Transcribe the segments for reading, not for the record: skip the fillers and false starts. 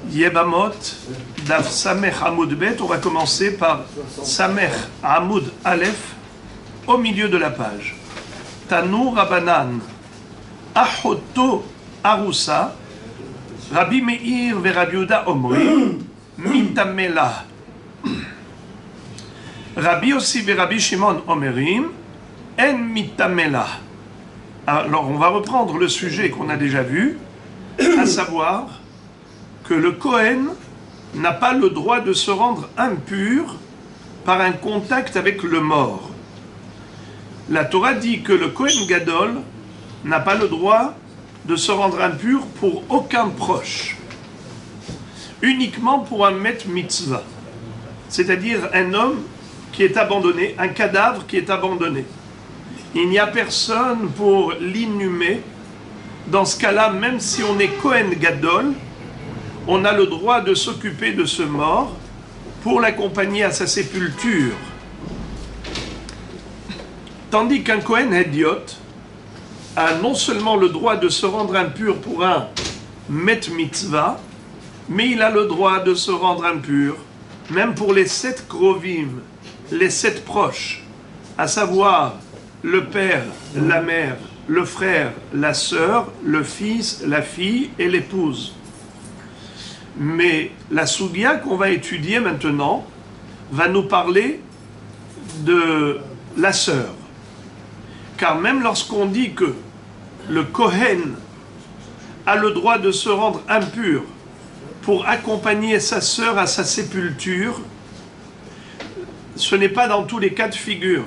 Yebamot, Daf Samech Hamoud Bet, on va commencer par Samech Hamoud Aleph, au milieu de la page. Tanu Rabanan, Achoto Arusa, Rabbi Meir ve Rabbi Yehuda Omri, Mitamela. Rabbi Yossi ve Rabbi Shimon Omerim, En Mitamela. Alors on va reprendre le sujet qu'on a déjà vu, à savoir que le Kohen n'a pas le droit de se rendre impur par un contact avec le mort. La Torah dit que le Kohen Gadol n'a pas le droit de se rendre impur pour aucun proche, uniquement pour un met mitzvah, c'est-à-dire un homme qui est abandonné, un cadavre qui est abandonné. Il n'y a personne pour l'inhumer. Dans ce cas-là, même si on est Kohen Gadol, on a le droit de s'occuper de ce mort pour l'accompagner à sa sépulture. Tandis qu'un Kohen Hédiot a non seulement le droit de se rendre impur pour un met mitzvah, mais il a le droit de se rendre impur même pour les 7 krovim, les 7 proches, à savoir le père, la mère, le frère, la sœur, le fils, la fille et l'épouse. Mais la sougya qu'on va étudier maintenant va nous parler de la sœur. Car même lorsqu'on dit que le Kohen a le droit de se rendre impur pour accompagner sa sœur à sa sépulture, ce n'est pas dans tous les cas de figure.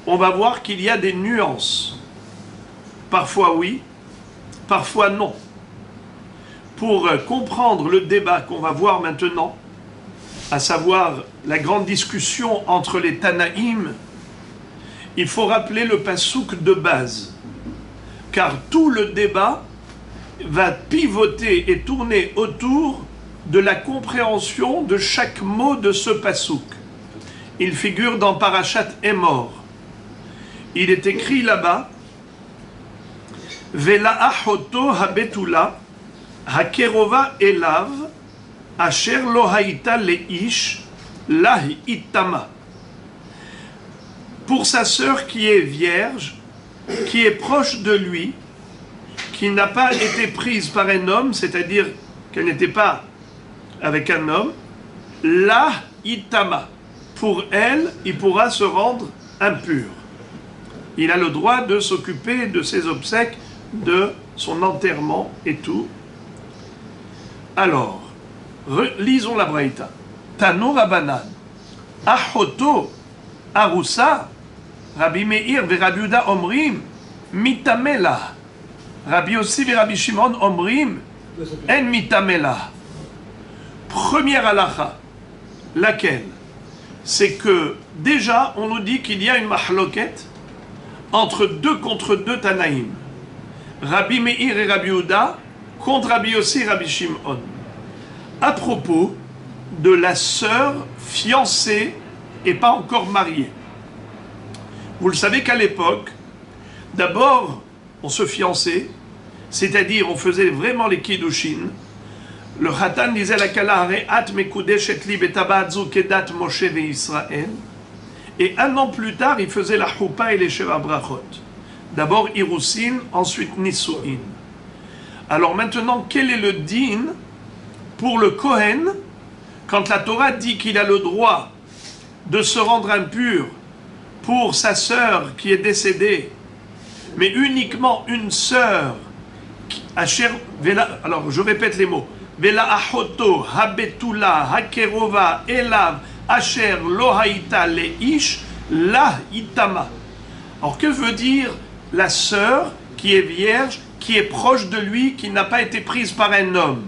On va voir qu'il y a des nuances. Parfois oui, parfois non. Pour comprendre le débat qu'on va voir maintenant, à savoir la grande discussion entre les Tanaïm, il faut rappeler le pasouk de base. Car tout le débat va pivoter et tourner autour de la compréhension de chaque mot de ce pasouk. Il figure dans Parashat Emor. Il est écrit là-bas Vela achoto habetula hakerova elav asher lo haïta leish lahi itama. Pour sa sœur qui est vierge, qui est proche de lui, qui n'a pas été prise par un homme, c'est-à-dire qu'elle n'était pas avec un homme, la itama. Pour elle, il pourra se rendre impur. Il a le droit de s'occuper de ses obsèques, de son enterrement et tout. Alors, lisons la Braïta. Tanu Rabanan, Achoto Arusa, Rabbi Meir ve Rabbi Yehuda Omrim, Mitamela. Rabbi Yossi ve Rabbi Shimon Omrim, En Mitamela. Première halacha, laquelle? C'est que déjà on nous dit qu'il y a une mahloket entre contre deux Tanaïm. Rabbi Meir et Rabbi Yehuda contre Rabbi Yossi et Rabbi Shimon. À propos de la sœur fiancée et pas encore mariée. Vous le savez qu'à l'époque, d'abord on se fiançait, c'est-à-dire on faisait vraiment les kiddushin. Le Khatan disait la kala re'at mekudeshet li betabadzu kedat Moshe ve Israël. Et un an plus tard, il faisait la choupa et les sheva brachot. D'abord Irusin, ensuite Nisuin. Alors maintenant, quel est le din pour le Kohen quand la Torah dit qu'il a le droit de se rendre impur pour sa sœur qui est décédée, mais uniquement une sœur, alors je répète les mots, Vela achoto habetula hakerova elav asher lo haïta leish la itama. Alors que veut dire la sœur qui est vierge, qui est proche de lui, qui n'a pas été prise par un homme?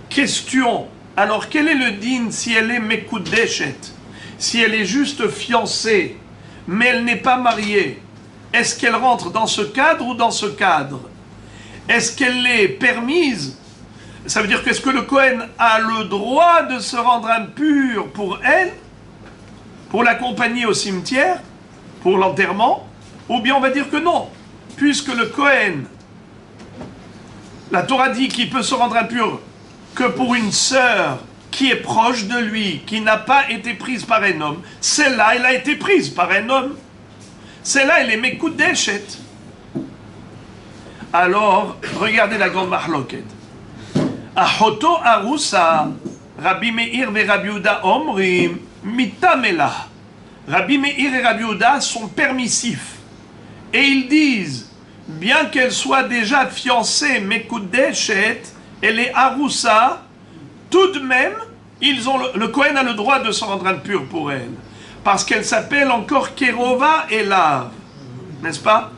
Question, alors quel est le din si elle est mekudeshet, si elle est juste fiancée, mais elle n'est pas mariée? Est-ce qu'elle rentre dans ce cadre ou dans ce cadre? Est-ce qu'elle est permise? Ça veut dire qu'est-ce que le Kohen a le droit de se rendre impur pour elle, pour l'accompagner au cimetière, pour l'enterrement? Ou bien on va dire que non, puisque le Kohen, la Torah dit qu'il peut se rendre impur que pour une sœur qui est proche de lui, qui n'a pas été prise par un homme, celle-là, elle a été prise par un homme. Celle-là, elle est Mekudeshet. Alors, regardez la grande mahloket. Ahoto arusa, Rabbi Meir et Rabbi Yehuda omrim, mitamela. Rabbi Meir et Rabbi Yehuda sont permissifs. Et ils disent, bien qu'elle soit déjà fiancée, Mekudeshet, elle est arusa, tout de même, le Kohen a le droit de se rendre impur pour elle. Parce qu'elle s'appelle encore Kerova Elav. N'est-ce pas?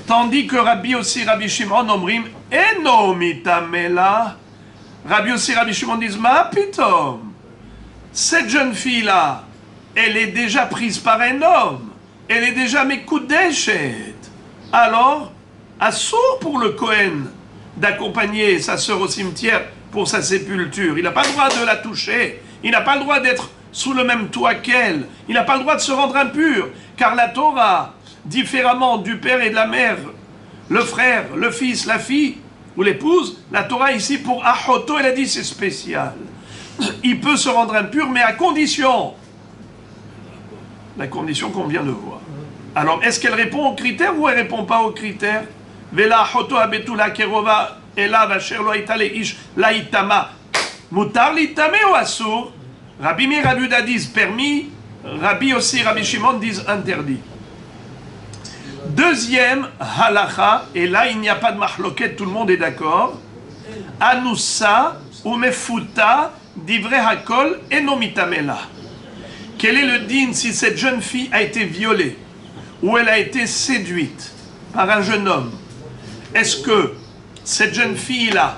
Tandis que Rabbi aussi, Rabbi Shimon, omrim, eno mitamela. Rabbi aussi, Rabbi Shimon disent, ma pitom. Cette jeune fille-là, elle est déjà prise par un homme. Elle est déjà mekudeshet. Alors, assourd pour le Kohen d'accompagner sa sœur au cimetière pour sa sépulture. Il n'a pas le droit de la toucher. Il n'a pas le droit d'être sous le même toit qu'elle. Il n'a pas le droit de se rendre impur. Car la Torah, différemment du père et de la mère, le frère, le fils, la fille ou l'épouse, la Torah ici pour Ahoto, elle a dit c'est spécial. Il peut se rendre impur, mais à condition. La condition qu'on vient de voir. Alors, est-ce qu'elle répond aux critères ou elle ne répond pas aux critères? Vela Ahoto abetula kerova elav asher lo aita leish laitama. Mutar litame ou assour? Rabbi Meir, Rabbi Yehuda disent permis. Rabbi aussi, Rabbi Shimon disent interdit. Deuxième halacha, et là il n'y a pas de mahloket, tout le monde est d'accord. Anoussa ou mefuta divrei hakol enomitamela. Quel est le din si cette jeune fille a été violée ou elle a été séduite par un jeune homme? Est-ce que cette jeune fille-là,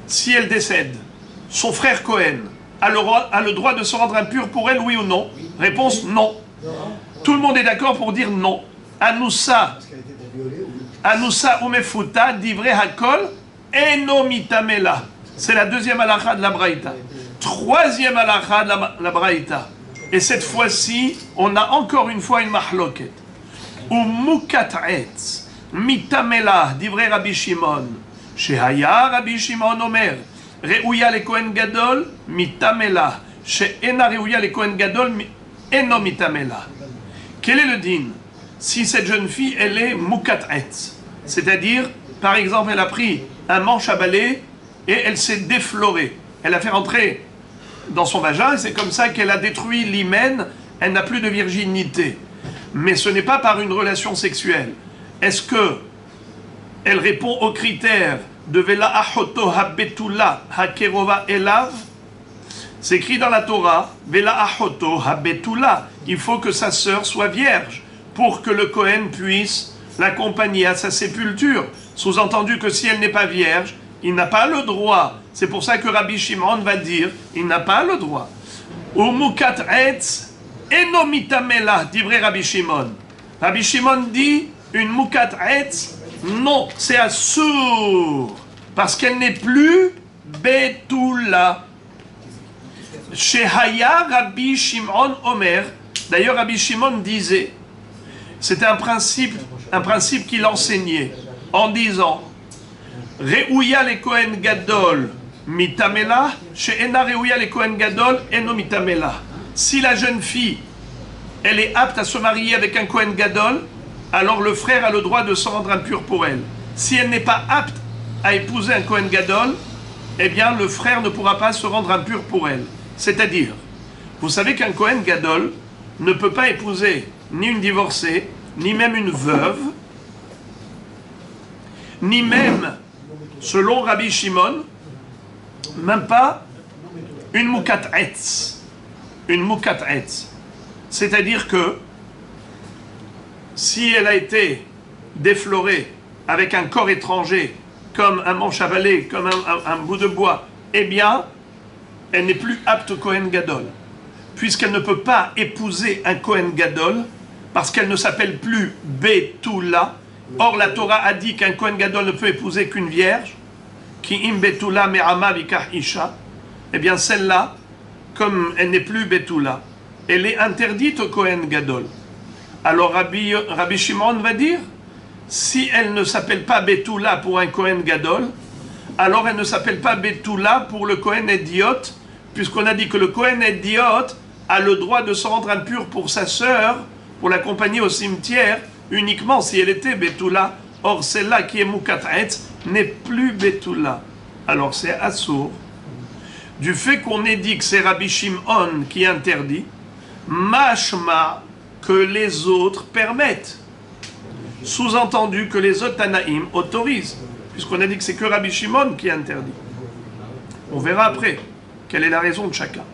si elle décède, son frère Cohen a le droit de se rendre impur pour elle, oui ou non? Réponse non. Tout le monde est d'accord pour dire non. Anoussa ou mefuta divrei hakol enomitamela. C'est la deuxième halakha de la Braïta. Troisième halakha de la Braïta. Et cette fois-ci, on a encore une fois une mahloket. Ou mukat'etz mitamela divrei Rabbi Shimon. Shehaya Rabbi Shimon omer. Re'uya le Kohen Gadol mitamela. She'ena re'uya le Kohen Gadol eno mitamela. Quel est le din? Si cette jeune fille, elle est mukat'etz, c'est-à-dire, par exemple, elle a pris un manche à balai et elle s'est déflorée. Elle a fait rentrer dans son vagin et c'est comme ça qu'elle a détruit l'hymen, elle n'a plus de virginité. Mais ce n'est pas par une relation sexuelle. Est-ce que elle répond aux critères de Vela Ahoto Habetula Hakerova Elav? C'est écrit dans la Torah, Vela Ahoto Habetula. Il faut que sa sœur soit vierge pour que le Kohen puisse l'accompagner à sa sépulture. Sous-entendu que si elle n'est pas vierge, il n'a pas le droit. C'est pour ça que Rabbi Shimon va dire, il n'a pas le droit. Umukat etz enomitamela, dit vrai Rabbi Shimon. Rabbi Shimon dit, une mukat etz, non, c'est assour, parce qu'elle n'est plus betula. Shehaya Rabbi Shimon Omer. D'ailleurs, Rabbi Shimon disait, c'était un principe qu'il enseignait, en disant, Re'uya le Kohen Gadol mitamela, she'ena Re'uya le Kohen Gadol eno mitamela. Si la jeune fille, elle est apte à se marier avec un Kohen Gadol, alors le frère a le droit de se rendre impur pour elle. Si elle n'est pas apte à épouser un Kohen Gadol, eh bien le frère ne pourra pas se rendre impur pour elle. C'est-à-dire, vous savez qu'un Kohen Gadol ne peut pas épouser ni une divorcée, ni même une veuve, ni même, selon Rabbi Shimon, même pas une mukat'etz. Une mukat'etz. C'est-à-dire que si elle a été déflorée avec un corps étranger, comme un manche à balai, comme un bout de bois, eh bien, elle n'est plus apte au Kohen Gadol. Puisqu'elle ne peut pas épouser un Kohen Gadol, parce qu'elle ne s'appelle plus Betula. Or, la Torah a dit qu'un Kohen Gadol ne peut épouser qu'une vierge, qui im Betula me'ama vikah isha. Eh bien, celle-là, comme elle n'est plus Betula, elle est interdite au Kohen Gadol. Alors, Rabbi Shimon va dire, si elle ne s'appelle pas Betula pour un Kohen Gadol, alors elle ne s'appelle pas Betula pour le Kohen Hédiot, puisqu'on a dit que le Kohen Hédiot a le droit de se rendre impur pour sa sœur, pour l'accompagner au cimetière, uniquement si elle était Betula. Or, celle-là qui est Mukat'etz n'est plus Betula. Alors c'est Assour. Du fait qu'on ait dit que c'est Rabbi Shimon qui interdit, mashma que les autres permettent. Sous-entendu que les autres Tanaïm autorisent, puisqu'on a dit que c'est que Rabbi Shimon qui interdit. On verra après quelle est la raison de chacun.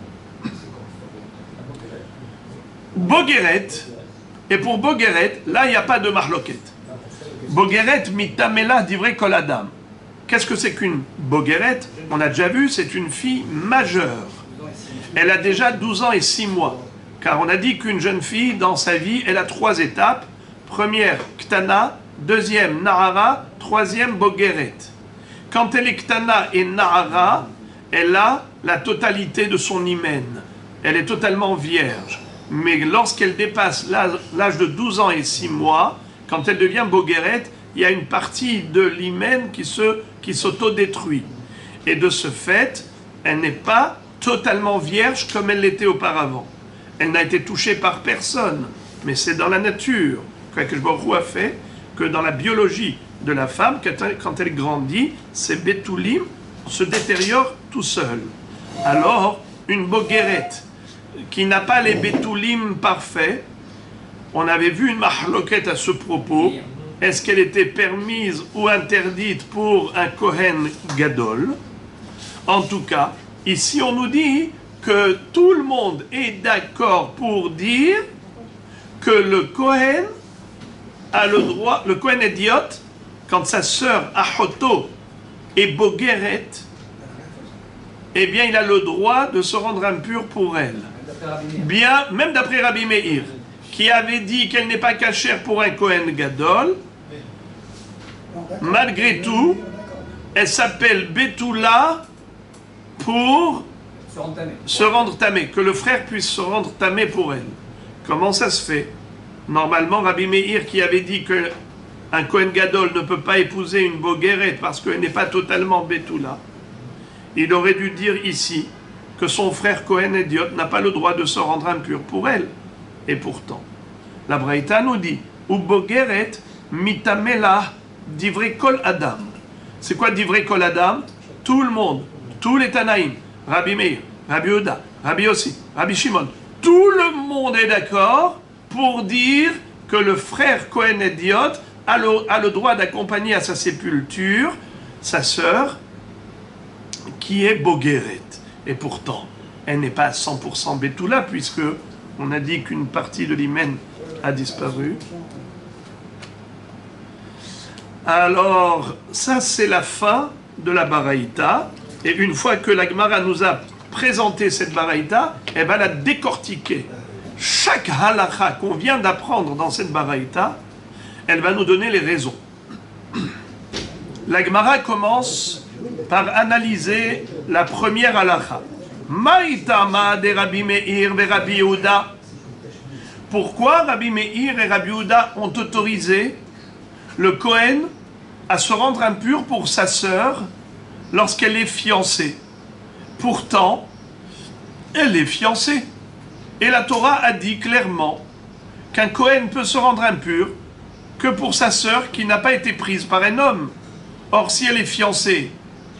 Bogeret, et pour Bogeret, là il n'y a pas de mahloket. Bogeret mitamela divrei kol adam. Qu'est-ce que c'est qu'une Bogeret? On a déjà vu, c'est une fille majeure. Elle a déjà 12 ans et 6 mois. Car on a dit qu'une jeune fille, dans sa vie, elle a 3 étapes. Première, Ktana. Deuxième, Nahara. Troisième, Bogeret. Quand elle est Ktana et Nahara, elle a la totalité de son hymen. Elle est totalement vierge. Mais lorsqu'elle dépasse l'âge de 12 ans et 6 mois, quand elle devient Bogeret, il y a une partie de l'hymen qui s'autodétruit. Et de ce fait, elle n'est pas totalement vierge comme elle l'était auparavant. Elle n'a été touchée par personne, mais c'est dans la nature que Baruch Hu a fait que dans la biologie de la femme, quand elle grandit, ses bétoulim se détériorent tout seul. Alors, une Bogeret qui n'a pas les bétoulim parfaits, on avait vu une mahloket à ce propos. Est-ce qu'elle était permise ou interdite pour un Kohen Gadol? En tout cas, ici on nous dit que tout le monde est d'accord pour dire que le Kohen a le droit, le Kohen Hédiot, quand sa sœur Achoto est Bogeret, eh bien il a le droit de se rendre impur pour elle. Bien, même d'après Rabbi Meir, qui avait dit qu'elle n'est pas cachère pour un Kohen Gadol, malgré tout, elle s'appelle Betula pour se rendre tamé, que le frère puisse se rendre tamé pour elle. Comment ça se fait? Normalement, Rabbi Meir qui avait dit que un Kohen Gadol ne peut pas épouser une Bogeret parce qu'elle n'est pas totalement Betula, il aurait dû dire ici que son frère Kohen Hédiot n'a pas le droit de se rendre impur pour elle. Et pourtant, la Braïta nous dit ou Bogeret mitamela divrei kol adam. C'est quoi divrei kol adam? Tout le monde, tous les Tanaïm, Rabbi Meir, Rabbi Yehuda, Rabbi Yossi, Rabbi Shimon, tout le monde est d'accord pour dire que le frère Kohen Hédiot a le droit d'accompagner à sa sépulture sa sœur qui est Bogeret. Et pourtant, elle n'est pas à 100% Betula, puisque on a dit qu'une partie de l'hymen a disparu. Alors, ça c'est la fin de la Baraïta. Et une fois que la Gemara nous a présenté cette Baraïta, elle va la décortiquer. Chaque halakha qu'on vient d'apprendre dans cette Baraïta, elle va nous donner les raisons. La Gemara commence par analyser la première halakha. Maïtama de Rabbi Meir ve Rabbi Yehuda. Pourquoi Rabbi Meir et Rabbi Yehuda ont autorisé le Kohen à se rendre impur pour sa sœur lorsqu'elle est fiancée? Pourtant, elle est fiancée. Et la Torah a dit clairement qu'un Kohen peut se rendre impur que pour sa sœur qui n'a pas été prise par un homme. Or, si elle est fiancée,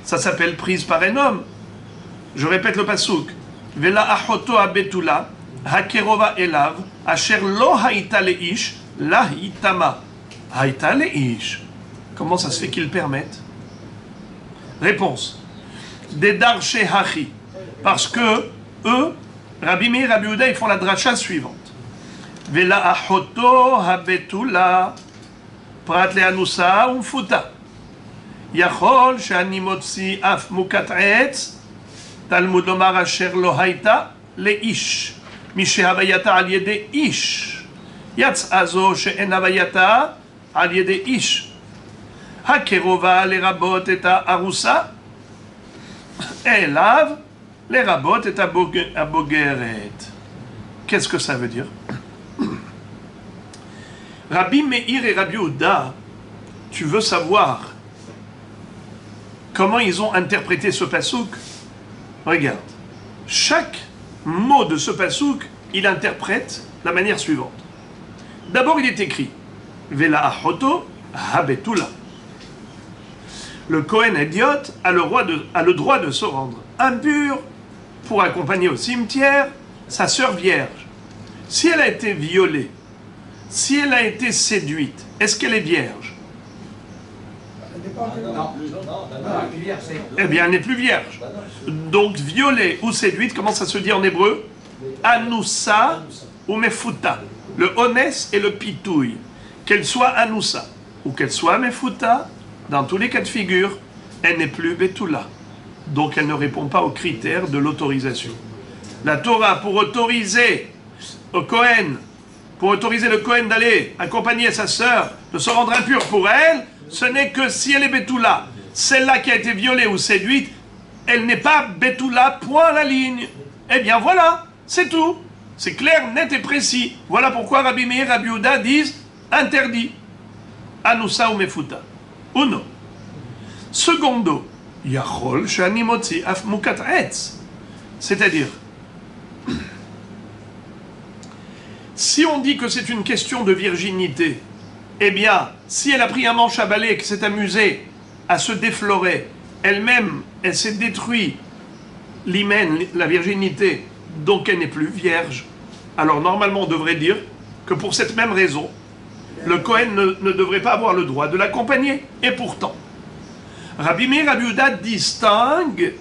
ça s'appelle prise par un homme. Je répète le pasouk. Vela achoto abetula, hakerova elav, asher lo haïta leish, la hitama. Haïta leish. Comment ça se fait qu'ils permettent? Réponse. Des darshe hachi. Parce que eux, Rabbi Meir et Rabbi Yehuda, ils font la dracha suivante. Vela achoto habetula, prat leanusa umfuta. Yachol she'ani motzi af mukat'etz, Talmud lomar asher lo haïta leish, mishehavayata al yede ish. Yatsa zo she'en havayata al yede ish. Hakerova lerabot et arusa, elav lerabot et abogeret. Qu'est-ce que ça veut dire? Rabbi Meir et Rabbi Yehuda, tu veux savoir comment ils ont interprété ce pasouk? Regarde. Chaque mot de ce pasouk, il interprète la manière suivante. D'abord, il est écrit Vela achoto habetula. Le Kohen Hédiot a le droit de se rendre impur pour accompagner au cimetière sa sœur vierge. Si elle a été violée, si elle a été séduite, est-ce qu'elle est vierge? Eh bien, elle n'est plus vierge. Donc, violée ou séduite, comment ça se dit en hébreu? Anoussa ou mefuta. Le ones et le pitouille. Qu'elle soit anoussa ou qu'elle soit mefuta, dans tous les cas de figure, elle n'est plus betula. Donc, elle ne répond pas aux critères de l'autorisation. La Torah, pour autoriser le Kohen d'aller accompagner sa sœur, de se rendre impur pour elle, ce n'est que si elle est betula. Celle-là qui a été violée ou séduite, elle n'est pas betula, point à la ligne. Eh bien voilà, c'est tout. C'est clair, net et précis. Voilà pourquoi Rabbi Meir et Rabbi Yehuda disent interdit. Anoussa ou mefuta. Uno. Secondo. Yachol shani motzi af mukat etz. C'est-à-dire, si on dit que c'est une question de virginité, eh bien, si elle a pris un manche à balai et qu'elle s'est amusée à se déflorer, elle-même, elle s'est détruit l'hymen, la virginité, donc elle n'est plus vierge. Alors normalement, on devrait dire que pour cette même raison, le Kohen ne devrait pas avoir le droit de l'accompagner. Et pourtant, Rabbi Meir et Rabbi Yehuda distinguent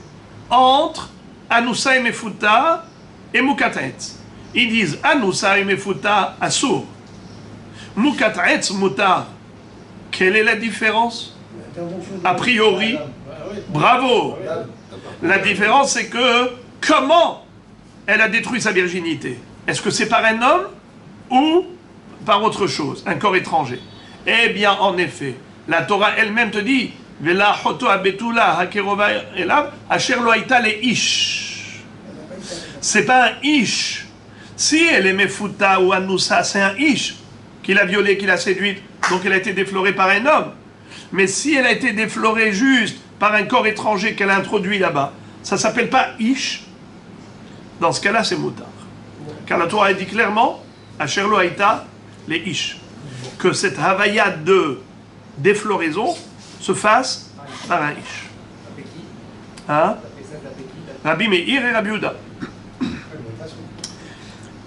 entre Anoussa et Mefuta et Mukatetz. Ils disent Anoussa et Mefuta Assour. Mukatetz Mutar. Quelle est la différence? A priori, bravo. La différence, c'est que comment elle a détruit sa virginité? Est-ce que c'est par un homme ou par autre chose, un corps étranger? Eh bien, en effet, la Torah elle-même te dit Vela choto abetula hakerova elav asher lo haïta le ish. C'est pas un ish. Si elle est mefuta ou anoussa, c'est un ish qui l'a violée, qui l'a séduite, donc elle a été déflorée par un homme. Mais si elle a été déflorée juste par un corps étranger qu'elle a introduit là-bas, ça ne s'appelle pas ish. Dans ce cas-là, c'est moutar. Car la Torah a dit clairement, asher lo haïta les ish, que cette havaya de défloraison se fasse par un ish. Hein? Rabbi Meir et Rabbi Yehuda.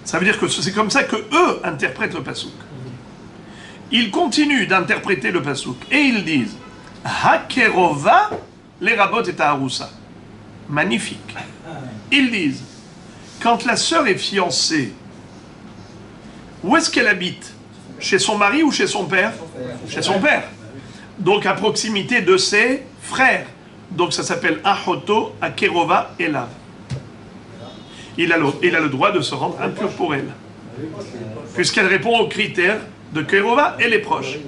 Ça veut dire que c'est comme ça que eux interprètent le pasouk. Ils continuent d'interpréter le pasouk et ils disent Hakerova les rabot et Aroussa. Magnifique. Ils disent quand la sœur est fiancée, où est-ce qu'elle habite? Chez son mari ou chez son père? Chez son père. Donc à proximité de ses frères. Donc ça s'appelle Achoto Akerova Elav. Il a le droit de se rendre impur pour elle. Puisqu'elle répond aux critères de Kerova, elle est proche.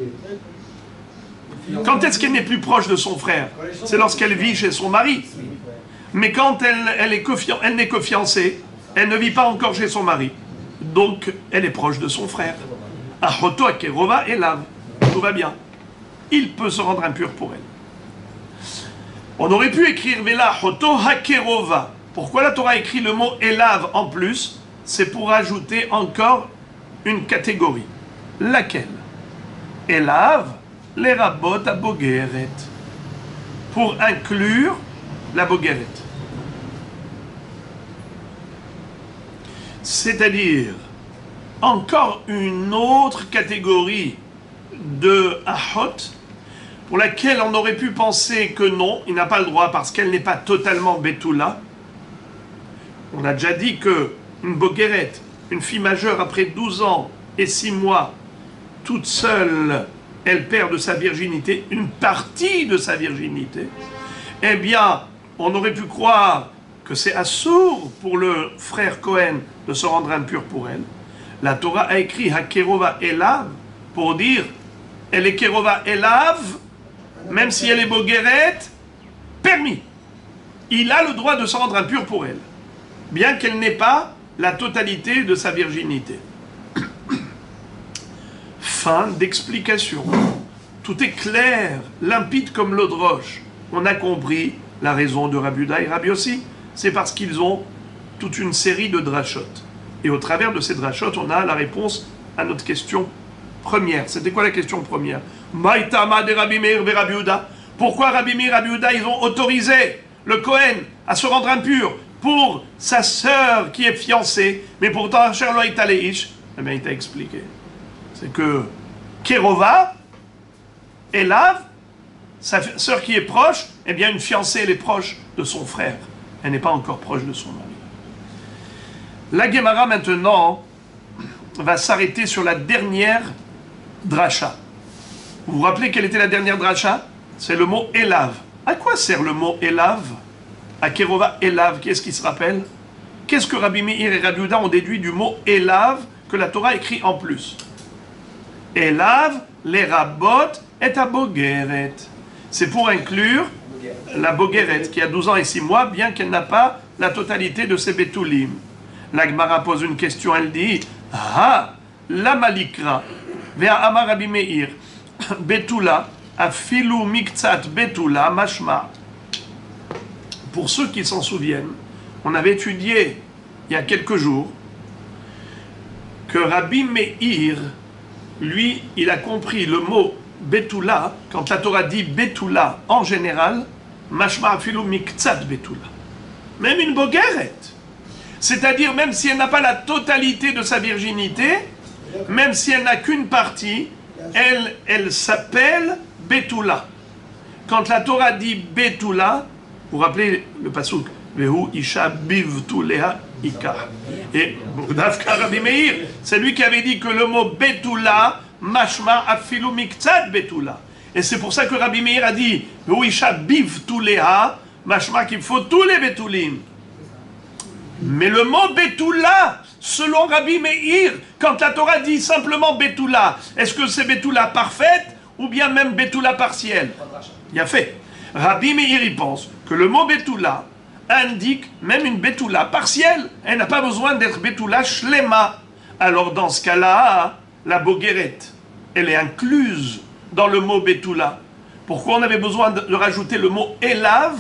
Quand est-ce qu'elle n'est plus proche de son frère? C'est lorsqu'elle vit chez son mari. Mais quand elle n'est que fiancée, elle ne vit pas encore chez son mari. Donc elle est proche de son frère. Achoto Akerova Elav. Tout va bien. Il peut se rendre impur pour elle. On aurait pu écrire Vela Achoto Hakerova. Pourquoi la Torah écrit le mot Elav en plus? C'est pour ajouter encore une catégorie. Laquelle? Elav, les rabot à Bogeret. Pour inclure la Bogeret. C'est-à-dire, encore une autre catégorie de Achot, pour laquelle on aurait pu penser que non, il n'a pas le droit parce qu'elle n'est pas totalement Betula. On a déjà dit que une Bogeret, une fille majeure après 12 ans et 6 mois, toute seule, elle perd de sa virginité, une partie de sa virginité, eh bien, on aurait pu croire que c'est assourd pour le frère Cohen de se rendre impur pour elle. La Torah a écrit Hakerova Elav pour dire elle est Kerova Elav, même si elle est Bogeret, permis. Il a le droit de se rendre impur pour elle, bien qu'elle n'ait pas la totalité de sa virginité. Fin d'explication. Tout est clair, limpide comme l'eau de roche. on a compris la raison de Rabbi Yehuda et Rabbi Yossi. C'est parce qu'ils ont toute une série de drachot. Et au travers de ces drachot, on a la réponse à notre question première. C'était quoi la question première? Maïtama de Rabbi Meir et Rabbi Yehuda. Pourquoi Rabbi Meir et Rabbi Yehuda, ils ont autorisé le Kohen à se rendre impur pour sa sœur qui est fiancée, mais pourtant Charlo Italeish? Eh bien, il t'a expliqué. C'est que Kerova, Elav, sa sœur qui est proche, eh bien, une fiancée, elle est proche de son frère. Elle n'est pas encore proche de son mari. La Gemara, maintenant, va s'arrêter sur la dernière dracha. Vous vous rappelez quelle était la dernière dracha? C'est le mot Elav. À quoi sert le mot Elav? À Kerova, Elav, qu'est-ce qui se rappelle? Qu'est-ce que Rabbi Meir et Rabbi Yehuda ont déduit du mot Elav que la Torah écrit en plus? Elav, les rabot et abogeret. C'est pour inclure la bogeret qui a 12 ans et 6 mois, bien qu'elle n'a pas la totalité de ses betoulim. La Gemara pose une question, elle dit Ah, la malikra, vea amar Rabbi Meir, betula, afilu miktsat betula, mashma. Pour ceux qui s'en souviennent, on avait étudié il y a quelques jours que Rabbi Meir, lui, il a compris le mot betula, quand la Torah dit betula en général, mashma afilu miktsat betula. Même une bogeret. C'est-à-dire, même si elle n'a pas la totalité de sa virginité, même si elle n'a qu'une partie, elle s'appelle betula. Quand la Torah dit betula, vous vous rappelez le pasuk, Vehu isha bivtuleha ika. Et Dafka Rabbi Meir, c'est lui qui avait dit que le mot betula, mashma afilu miktsat betula. Et c'est pour ça que Rabbi Meir a dit, Vehu isha bivtuleha, mashma qu'il faut tous les betulim. Mais le mot betula, selon Rabbi Meir, quand la Torah dit simplement betula, est-ce que c'est betula parfaite ou bien même betula partielle? Il y a fait. Rabbi Meir, il pense que le mot betula indique même une betula partielle. Elle n'a pas besoin d'être betula shlema. Alors dans ce cas-là, la bogeret, elle est incluse dans le mot betula. Pourquoi on avait besoin de rajouter le mot elav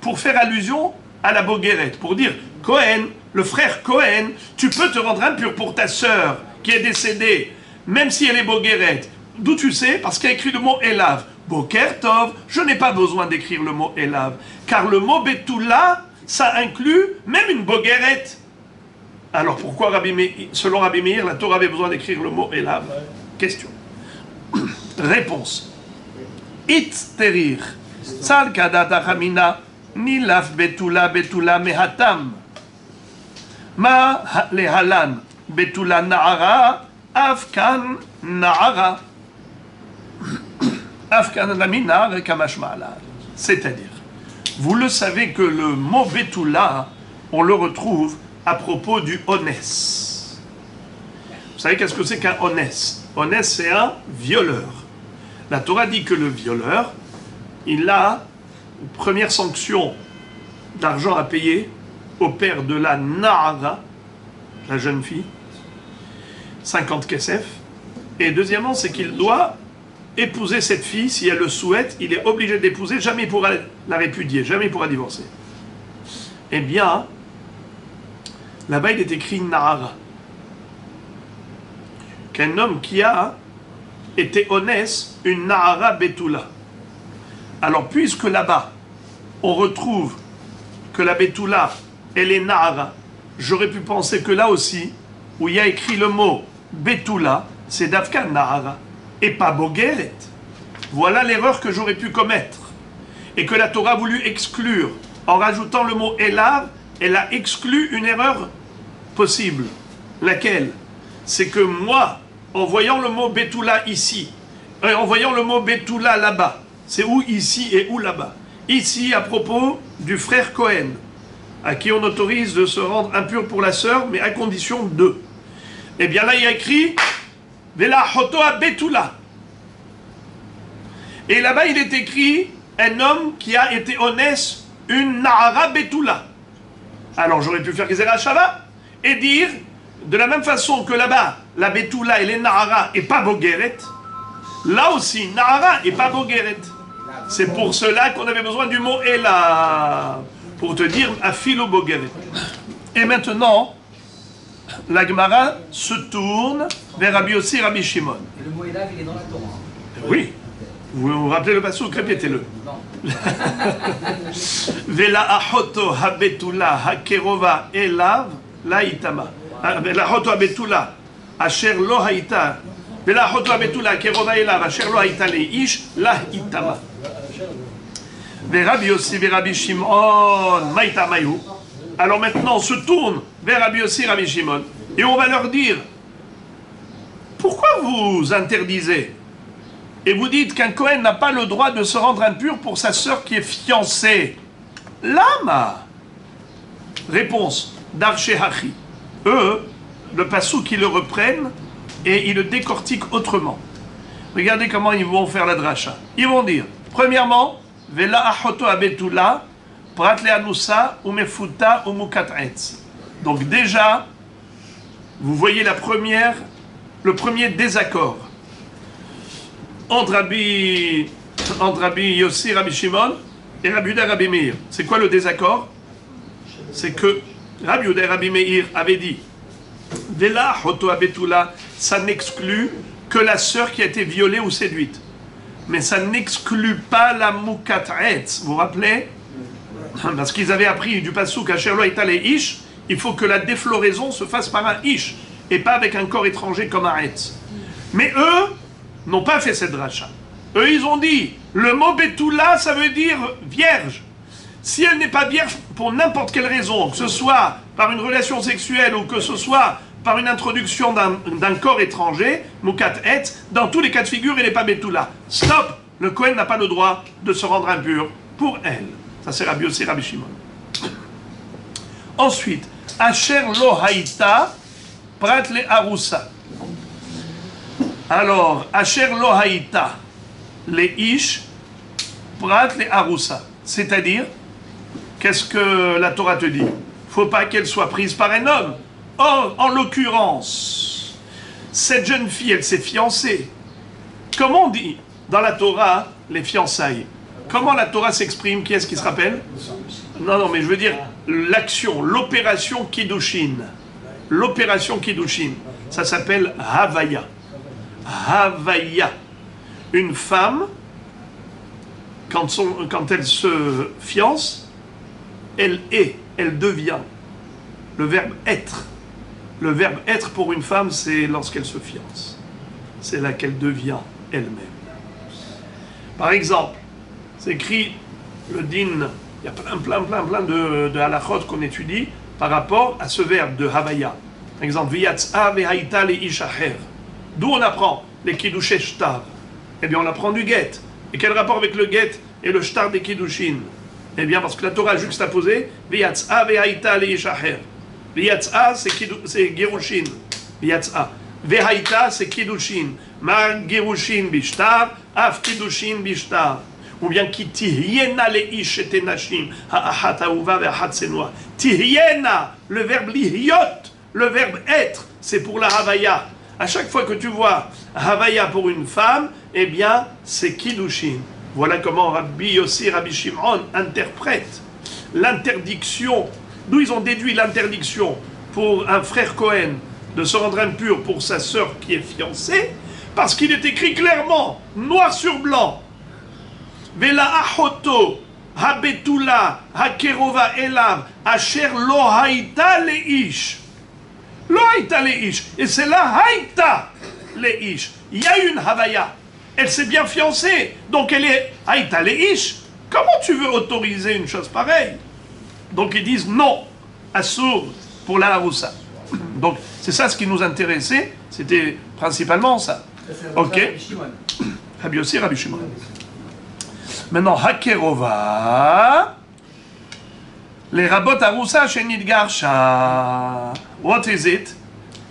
pour faire allusion à la bogeret? Pour dire, Cohen, le frère Cohen, tu peux te rendre impur pour ta sœur qui est décédée, même si elle est bogeret. D'où tu sais? Parce qu'il y a écrit le mot elav. Boker Tov, je n'ai pas besoin d'écrire le mot elav, car le mot betula, ça inclut même une bogeret. Alors pourquoi, selon Rabbi Meir, la Torah avait besoin d'écrire le mot elav? Question. Réponse. Itzterir, sal kadat achamina, nilaf betula betula mehatam. Ma lehalan betula naara, afkan naara. C'est-à-dire, vous le savez que le mot betula, on le retrouve à propos du onès. Vous savez qu'est-ce que c'est qu'un onès? Onès, c'est un violeur. La Torah dit que le violeur, il a une première sanction d'argent à payer au père de la Nahara, la jeune fille, 50 kesef. Et deuxièmement, c'est qu'il doit épouser cette fille, si elle le souhaite, il est obligé d'épouser, jamais il pourra la répudier, jamais il pourra divorcer. Eh bien, là-bas il est écrit Nahara, qu'un homme qui a été honnête, une Nahara Betula. Alors puisque là-bas, on retrouve que la Betula, elle est Nahara, j'aurais pu penser que là aussi, où il y a écrit le mot Betula, c'est Dafka Nahara, et pas Bogeret. Voilà l'erreur que j'aurais pu commettre. Et que la Torah a voulu exclure. En rajoutant le mot Elav, elle a exclu une erreur possible. Laquelle? C'est que moi, en voyant le mot Betula ici, en voyant le mot Betula là-bas, c'est où ici et où là-bas? Ici, à propos du frère Cohen, à qui on autorise de se rendre impur pour la sœur, mais à condition de. Eh bien là, il y a écrit Vela Hotoa Betula. Et là-bas, il est écrit un homme qui a été honnête, une Nahara Betula. Alors j'aurais pu faire Gezerah Shava et dire, de la même façon que là-bas, la Betula et les Nahara et pas Bogeret, là aussi, Nahara et pas Bogeret. C'est pour cela qu'on avait besoin du mot Ela, pour te dire Afilo Bogeret. Et maintenant, la Gemara se tourne vers Rabbi Yossi, Rabbi Shimon. Et le mot Elav, il est dans la Torah. Oui. Vous vous rappelez le passouk, répétez-le. Vela achoto habetula hakerova elav laitama. Vela achoto habetula asher lo haita. Vela achoto habetula hakerova elav asher lo haita leish laitama. Rabbi Yossi, Rabbi Shimon, maitamayu. Alors maintenant, on se tourne vers Rabbi Yossi, Rabbi Shimon, et on va leur dire, pourquoi vous interdisez et vous dites qu'un Kohen n'a pas le droit de se rendre impur pour sa sœur qui est fiancée? Lama. Réponse, Darché Hachi. Eux, le passou qui le reprennent et ils le décortiquent autrement. Regardez comment ils vont faire la dracha. Ils vont dire, premièrement, Vela achoto abetula, prat le anusa, ou mefuta, ou mukat'etz. Donc déjà, vous voyez le premier désaccord entre Rabbi Yossi, Rabbi Shimon et Rabbi Yehuda, Rabbi Meir. C'est quoi le désaccord? C'est que Rabbi Yehuda, Rabbi Meir avait dit Vela hoto abetula, ça n'exclut que la sœur qui a été violée ou séduite. Mais ça n'exclut pas la mukat'etz. Vous vous rappelez? Parce qu'ils avaient appris du passouk à Sherlo Itale Ish, il faut que la défloraison se fasse par un Ish et pas avec un corps étranger comme un Etz. Mais eux n'ont pas fait cette dracha. Eux, ils ont dit, le mot Betula, ça veut dire vierge. Si elle n'est pas vierge pour n'importe quelle raison, que ce soit par une relation sexuelle ou que ce soit par une introduction d'un corps étranger, Mukat Etz, dans tous les cas de figure, elle n'est pas Betula. Stop! Le Kohen n'a pas le droit de se rendre impur pour elle. Ça c'est Rabbi Yossi, Rabbi Shimon. Ensuite, Asher lo haïta, prat le arusa. Alors, Asher lo haïta, les ish, prat le arusa. C'est-à-dire, qu'est-ce que la Torah te dit? Faut pas qu'elle soit prise par un homme. Or, en l'occurrence, cette jeune fille, elle s'est fiancée. Comment on dit dans la Torah les fiançailles? Comment la Torah s'exprime? Qui est-ce qui se rappelle? Non, mais je veux dire l'action, l'opération Kiddushin. L'opération Kiddushin. Ça s'appelle Havaya. Havaya. Une femme, quand elle se fiance, elle est, elle devient. Le verbe être. Le verbe être pour une femme, c'est lorsqu'elle se fiance. C'est là qu'elle devient elle-même. Par exemple, c'est écrit le din, il y a plein de halachot qu'on étudie par rapport à ce verbe de Havaya. Par exemple, V'yatz'a ve'haïta le'ishacher. D'où on apprend les kiddushé shtar? Eh bien, on apprend du get. Et quel rapport avec le get et le shtar des kiddushin? Eh bien, parce que la Torah a juxtaposé V'yatz'a ve'haïta le'ishacher. V'yatz'a, c'est gerushin. V'yatz'a. Ve'haïta, c'est kiddushin. Ma gerushin bishtar, af kiddushin bishtar. Ou bien qui tihyena leish et nashim, ha'achat ha'uva ve'achat senua. Tihyena, le verbe lihyot, le verbe être, c'est pour la havaya. À chaque fois que tu vois havaya pour une femme, eh bien, c'est kiddushin. Voilà comment Rabbi Yossi, Rabbi Shimon interprètent l'interdiction. D'où ils ont déduit l'interdiction pour un frère Cohen de se rendre impur pour sa sœur qui est fiancée, parce qu'il est écrit clairement, noir sur blanc, Vela achoto habetula hakerova elav asher lo haïta leish. Lo haïta leish. Et c'est là haïta leish. Il y a une havaya. Elle s'est bien fiancée. Donc elle est haïta leish. Comment tu veux autoriser une chose pareille? Donc ils disent non. Assour pour la haroussa. Donc c'est ça ce qui nous intéressait. C'était principalement ça. Ok. Rabbi Yossi, Rabbi Shimon. Maintenant, Hakerova, les rabot Aroussa Shenit Garsha. What is it?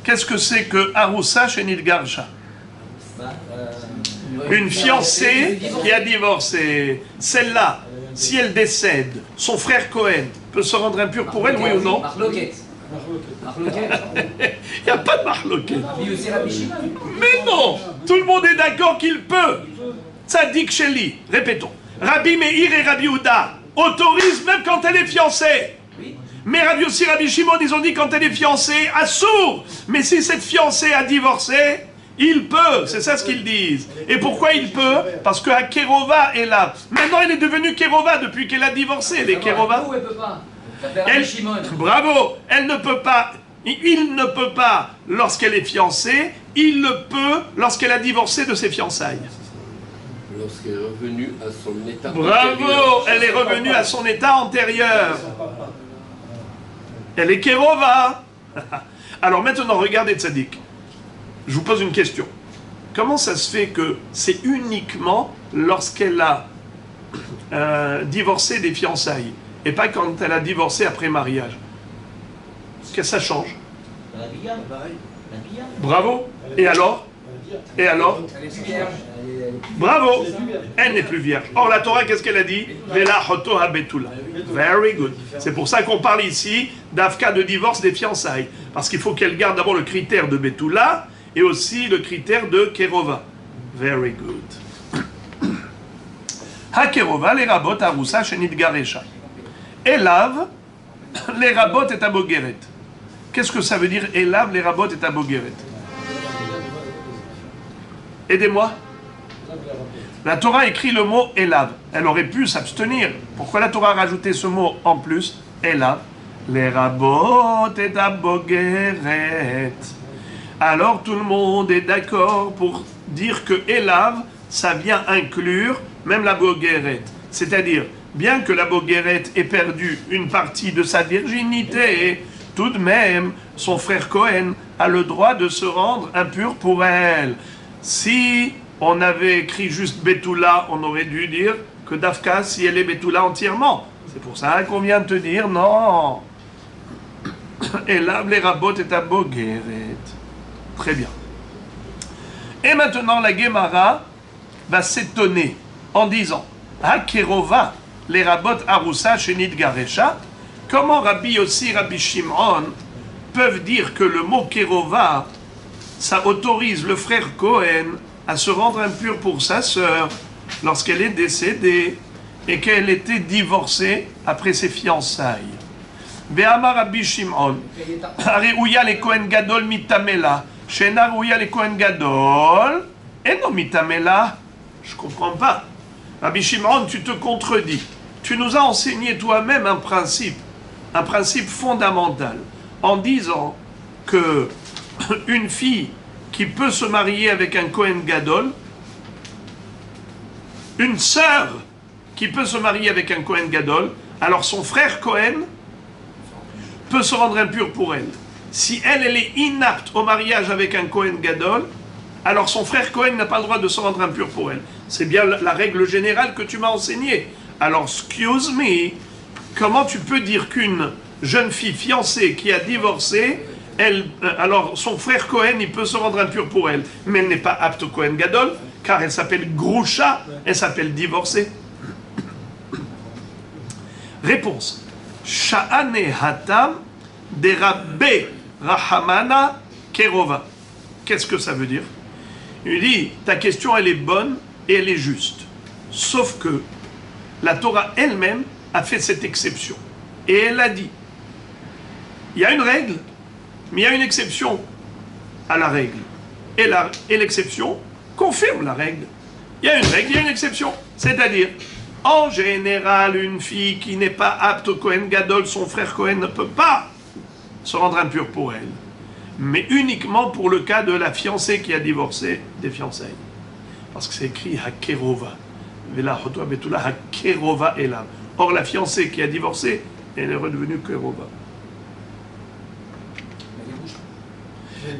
Qu'est-ce que c'est que Aroussa Shenit Garsha? Une fiancée qui a divorcé. Celle-là, si elle décède, son frère Cohen peut se rendre impur pour elle, oui ou non? Il n'y a pas de marloquet. Mais non, tout le monde est d'accord qu'il peut. Tzadik Sheli, répétons. Rabbi Meir et Rabbi Houda autorisent même quand elle est fiancée. Mais Rabbi Yossi, Rabbi Shimon, ils ont dit quand elle est fiancée, assour. Mais si cette fiancée a divorcé, il peut. C'est ça ce qu'ils disent. Et pourquoi il peut? Parce que Kerova est là. Maintenant, elle est devenue Kerova depuis qu'elle a divorcé. Elle est Kerova. Bravo. Elle ne peut pas. Il ne peut pas lorsqu'elle est fiancée. Il le peut lorsqu'elle a divorcé de ses fiançailles. Lorsqu'elle est revenue à son état Bravo, antérieur. elle est revenue à son état antérieur. Elle est Kerova. Alors maintenant, regardez Tzadik. Je vous pose une question. Comment ça se fait que c'est uniquement lorsqu'elle a divorcé des fiançailles et pas quand elle a divorcé après mariage? Qu'est-ce que ça change? Bravo. Et alors? Et alors? Bravo. Elle n'est plus vierge. Or la Torah, qu'est-ce qu'elle a dit? Vela hoto habetula. Very good. C'est pour ça qu'on parle ici d'Afka de divorce des fiançailles. Parce qu'il faut qu'elle garde d'abord le critère de Betula et aussi le critère de Kerova. Very good. Ha Kerova, les rabot arusa shenit garesha. Elav, les rabot et abogeret. Qu'est-ce que ça veut dire Elav, les rabot et abogeret? Aidez-moi. La Torah écrit le mot Elav. Elle aurait pu s'abstenir. Pourquoi la Torah a rajouté ce mot en plus? Elav. Les rabot et abogeret. Alors tout le monde est d'accord pour dire que Elav, ça vient inclure même la bogeret. C'est-à-dire, bien que la bogeret ait perdu une partie de sa virginité, tout de même, son frère Cohen a le droit de se rendre impur pour elle. Si on avait écrit juste Betula, on aurait dû dire que Dafka, si elle est Betula entièrement. C'est pour ça qu'on vient de te dire non. Elav les rabot et abogeret. Très bien. Et maintenant, la Gemara va s'étonner en disant Hakerova, les rabot arusa shenit garesha. Comment Rabbi Yossi, Rabbi Shimon peuvent dire que le mot Kerova, ça autorise le frère Cohen à se rendre impur pour sa sœur lorsqu'elle est décédée et qu'elle était divorcée après ses fiançailles. Ve'amar Rabbi Shimon, Areouya le Kohen Gadol mitamela, Shena Areouya le Kohen Gadol, et non mitamela. Je comprends pas. Rabbi Shimon, tu te contredis. Tu nous as enseigné toi-même un principe fondamental, en disant que une fille qui peut se marier avec un Kohen Gadol, une sœur qui peut se marier avec un Kohen Gadol, alors son frère Cohen peut se rendre impur pour elle. Si elle est inapte au mariage avec un Kohen Gadol, alors son frère Cohen n'a pas le droit de se rendre impur pour elle. C'est bien la règle générale que tu m'as enseignée. Alors, excuse me, comment tu peux dire qu'une jeune fille fiancée qui a divorcé, alors son frère Cohen, il peut se rendre impur pour elle, mais elle n'est pas apte au Kohen Gadol, car elle s'appelle Groucha, elle s'appelle divorcée. Réponse. Sha'ane hatam de Rabbe Rahamana Kerova. Qu'est-ce que ça veut dire? Il dit, ta question elle est bonne et elle est juste. Sauf que la Torah elle-même a fait cette exception. Et elle a dit, il y a une règle, mais il y a une exception à la règle. Et l'exception confirme la règle. Il y a une règle, il y a une exception. C'est-à-dire, en général, une fille qui n'est pas apte au Kohen Gadol, son frère Cohen ne peut pas se rendre impur pour elle. Mais uniquement pour le cas de la fiancée qui a divorcé des fiançailles. Parce que c'est écrit Hakerova. Vela Hotoa Betula Hakerova Elav. Or, la fiancée qui a divorcé, elle est redevenue Kerova.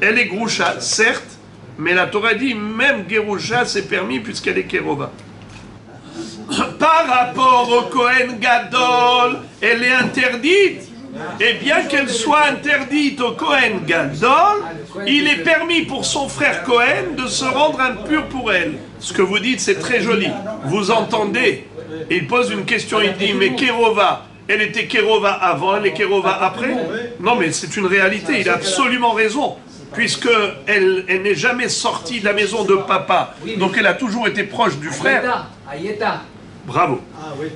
Elle est Groucha, certes, mais la Torah dit même Gerusha c'est permis puisqu'elle est Kerova. Par rapport au Kohen Gadol, elle est interdite. Et bien qu'elle soit interdite au Kohen Gadol, il est permis pour son frère Cohen de se rendre impur pour elle. Ce que vous dites, c'est très joli. Vous entendez? Et il pose une question, il dit, mais Kerova, elle était Kerova avant, elle est Kerova après? Non, mais c'est une réalité, il a absolument raison. Puisque elle n'est jamais sortie de la maison de papa. Donc elle a toujours été proche du frère. Bravo.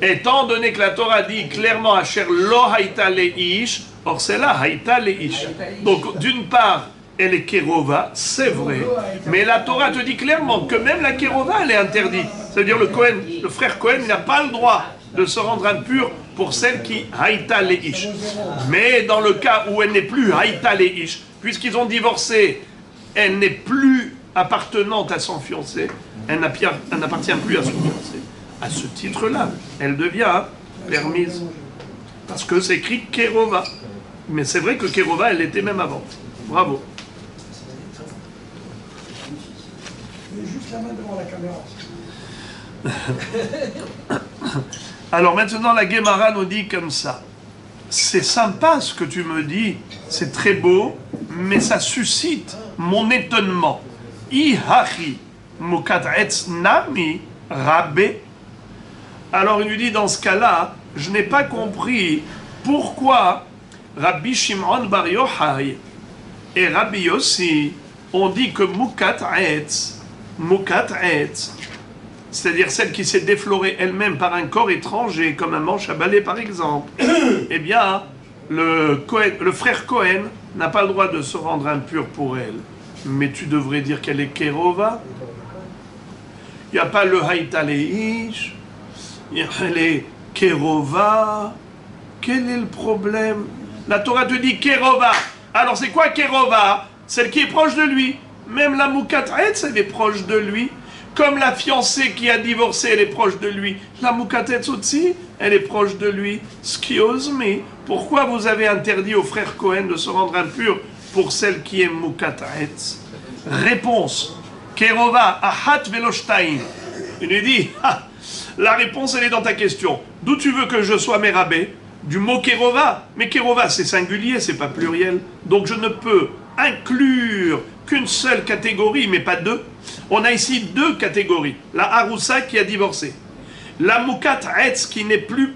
Étant donné que la Torah dit clairement Asher lo haïta leish, or c'est là haïta leish. Donc d'une part, elle est Kerova, c'est vrai, mais la Torah te dit clairement que même la Kerova, elle est interdite. Ça veut dire le Cohen, le frère Cohen, il n'a pas le droit de se rendre impur pour celle qui haïta leish. Mais dans le cas où elle n'est plus haïta leish, puisqu'ils ont divorcé, elle n'est plus appartenante à son fiancé, elle n'appartient plus à son fiancé. À ce titre-là, elle devient permise. Parce que c'est écrit Kerova. Mais c'est vrai que Kerova, elle était même avant. Bravo. Juste la main devant la caméra. Alors maintenant, la Guémara nous dit comme ça. C'est sympa ce que tu me dis, c'est très beau, mais ça suscite mon étonnement. Ihachi mukat'etz nami rabbe. Alors il lui dit, dans ce cas-là, je n'ai pas compris pourquoi Rabbi Shimon Bar Yochai et Rabbi Yossi ont dit que mukat'etz, c'est-à-dire celle qui s'est déflorée elle-même par un corps étranger, comme un manche à balai par exemple, eh bien, le frère Cohen n'a pas le droit de se rendre impur pour elle. Mais tu devrais dire qu'elle est Kerova. Il n'y a pas le Haïta Leish, elle est Kerova. Quel est le problème? La Torah te dit Kerova. Alors c'est quoi Kerova? Celle qui est proche de lui. Même la Mukat'etz, elle est proche de lui. Comme la fiancée qui a divorcé, elle est proche de lui. La Mukat'etz aussi, elle est proche de lui. Excuse me, pourquoi vous avez interdit au frère Cohen de se rendre impur pour celle qui est Mukat'etz? Réponse. Kerova, ahat veloshtaim. Il lui dit, la réponse elle est dans ta question. D'où tu veux que je sois mérabé? Du mot Kerova. Mais Kerova c'est singulier, c'est pas pluriel. Donc je ne peux inclure qu'une seule catégorie, mais pas deux. On a ici deux catégories. La Haroussa qui a divorcé. La Mukat'etz qui n'est plus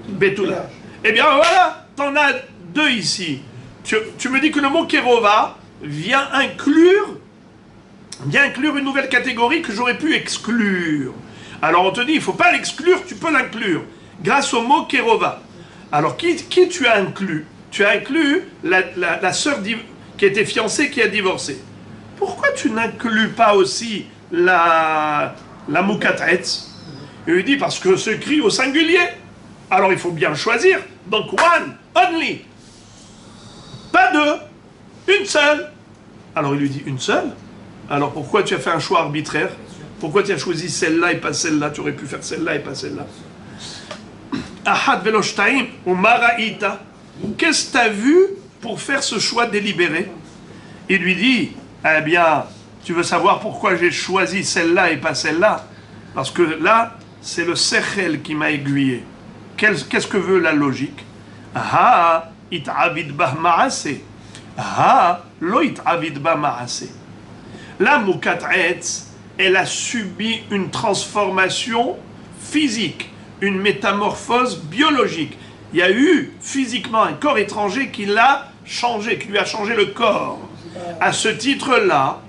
Betula. Eh bien voilà, t'en as deux ici. Tu me dis que le mot Kerova vient inclure une nouvelle catégorie que j'aurais pu exclure. Alors on te dit, il ne faut pas l'exclure, tu peux l'inclure. Grâce au mot Kerova. Alors qui tu as inclus? Tu as inclus la sœur qui était fiancée, qui a divorcé. Pourquoi tu n'inclus pas aussi la Mukat'etz? Il lui dit, parce que c'est écrit au singulier. Alors il faut bien choisir. Donc one, only. Pas deux, une seule. Alors il lui dit, une seule? Alors pourquoi tu as fait un choix arbitraire? Pourquoi tu as choisi celle-là et pas celle-là? Tu aurais pu faire celle-là et pas celle-là. Ahad veloshtaim ou maraïta. Qu'est-ce que tu as vu pour faire ce choix délibéré? Il lui dit, eh bien, tu veux savoir pourquoi j'ai choisi celle-là et pas celle-là? Parce que là, c'est le sechel qui m'a aiguillé. Qu'est-ce que veut la logique? Ah, it'avid bah ma'ase. Ah, lo it'avid bah ma'ase. La Mukat'etz, elle a subi une transformation physique, une métamorphose biologique. Il y a eu physiquement un corps étranger qui l'a changé, qui lui a changé le corps. À ce titre-là,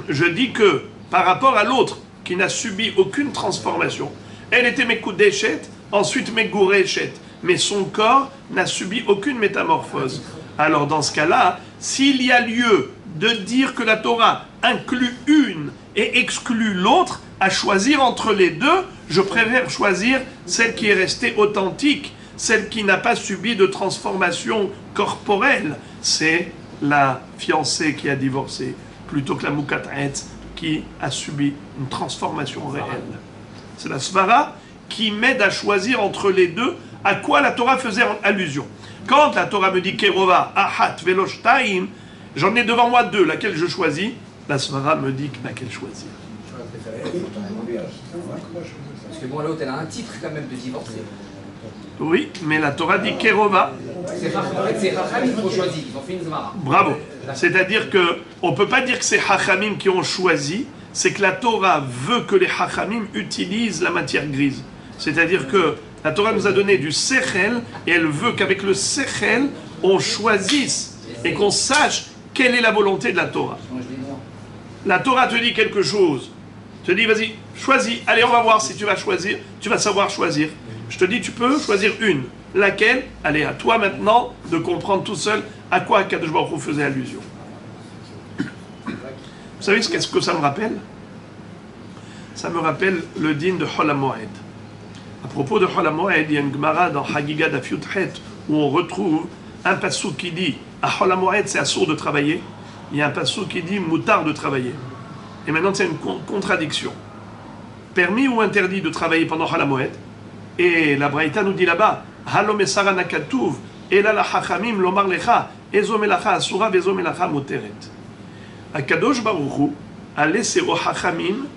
je dis que par rapport à l'autre qui n'a subi aucune transformation, elle était Mekudeshet, ensuite Megureshet, mais son corps n'a subi aucune métamorphose. Alors dans ce cas-là, s'il y a lieu de dire que la Torah inclut une et exclut l'autre, à choisir entre les deux, je préfère choisir celle qui est restée authentique, celle qui n'a pas subi de transformation corporelle. C'est la fiancée qui a divorcé, plutôt que la Mukat'etz qui a subi une transformation réelle. C'est la Svara qui m'aide à choisir entre les deux, à quoi la Torah faisait allusion. Quand la Torah me dit Kerova, Ahat, Veloshtaim, j'en ai devant moi deux, laquelle je choisis, la Svara me dit laquelle choisir. Parce que bon, l'autre, elle a un titre quand même de divorcé. Oui, mais la Torah dit Kerova. C'est Rachamim qui ont choisi, ils ont fait une Zmara. Bravo. C'est-à-dire qu'on ne peut pas dire que c'est Hachamim qui ont choisi, c'est que la Torah veut que les Hachamim utilisent la matière grise. C'est-à-dire que la Torah nous a donné du Sechel, et elle veut qu'avec le Sechel, on choisisse et qu'on sache quelle est la volonté de la Torah. La Torah te dit quelque chose, Je te dis, vas-y, choisis. Allez, on va voir si tu vas choisir. Tu vas savoir choisir. Je te dis, tu peux choisir une. Laquelle? Allez, à toi maintenant de comprendre tout seul à quoi Kadosh Baruch Hu faisait allusion. Vous savez qu'est-ce que ça me rappelle? Ça me rappelle le din de Hol HaMoed. À propos de Hol HaMoed, il y a une Gemara dans Hagigah Daf Yudchet où on retrouve un passouk qui dit à Hol HaMoed c'est assourd de travailler. Il y a un passouk qui dit moutar de travailler. Et maintenant c'est une contradiction. Permis ou interdit de travailler pendant Hol HaMoed? Et la Braïta nous dit là-bas Halo mesara nakatuv ela la hachamim lomar lecha ezo melacha asura vezo melacha moteret. Akadosh Baruch Hu a laissé aux hachamim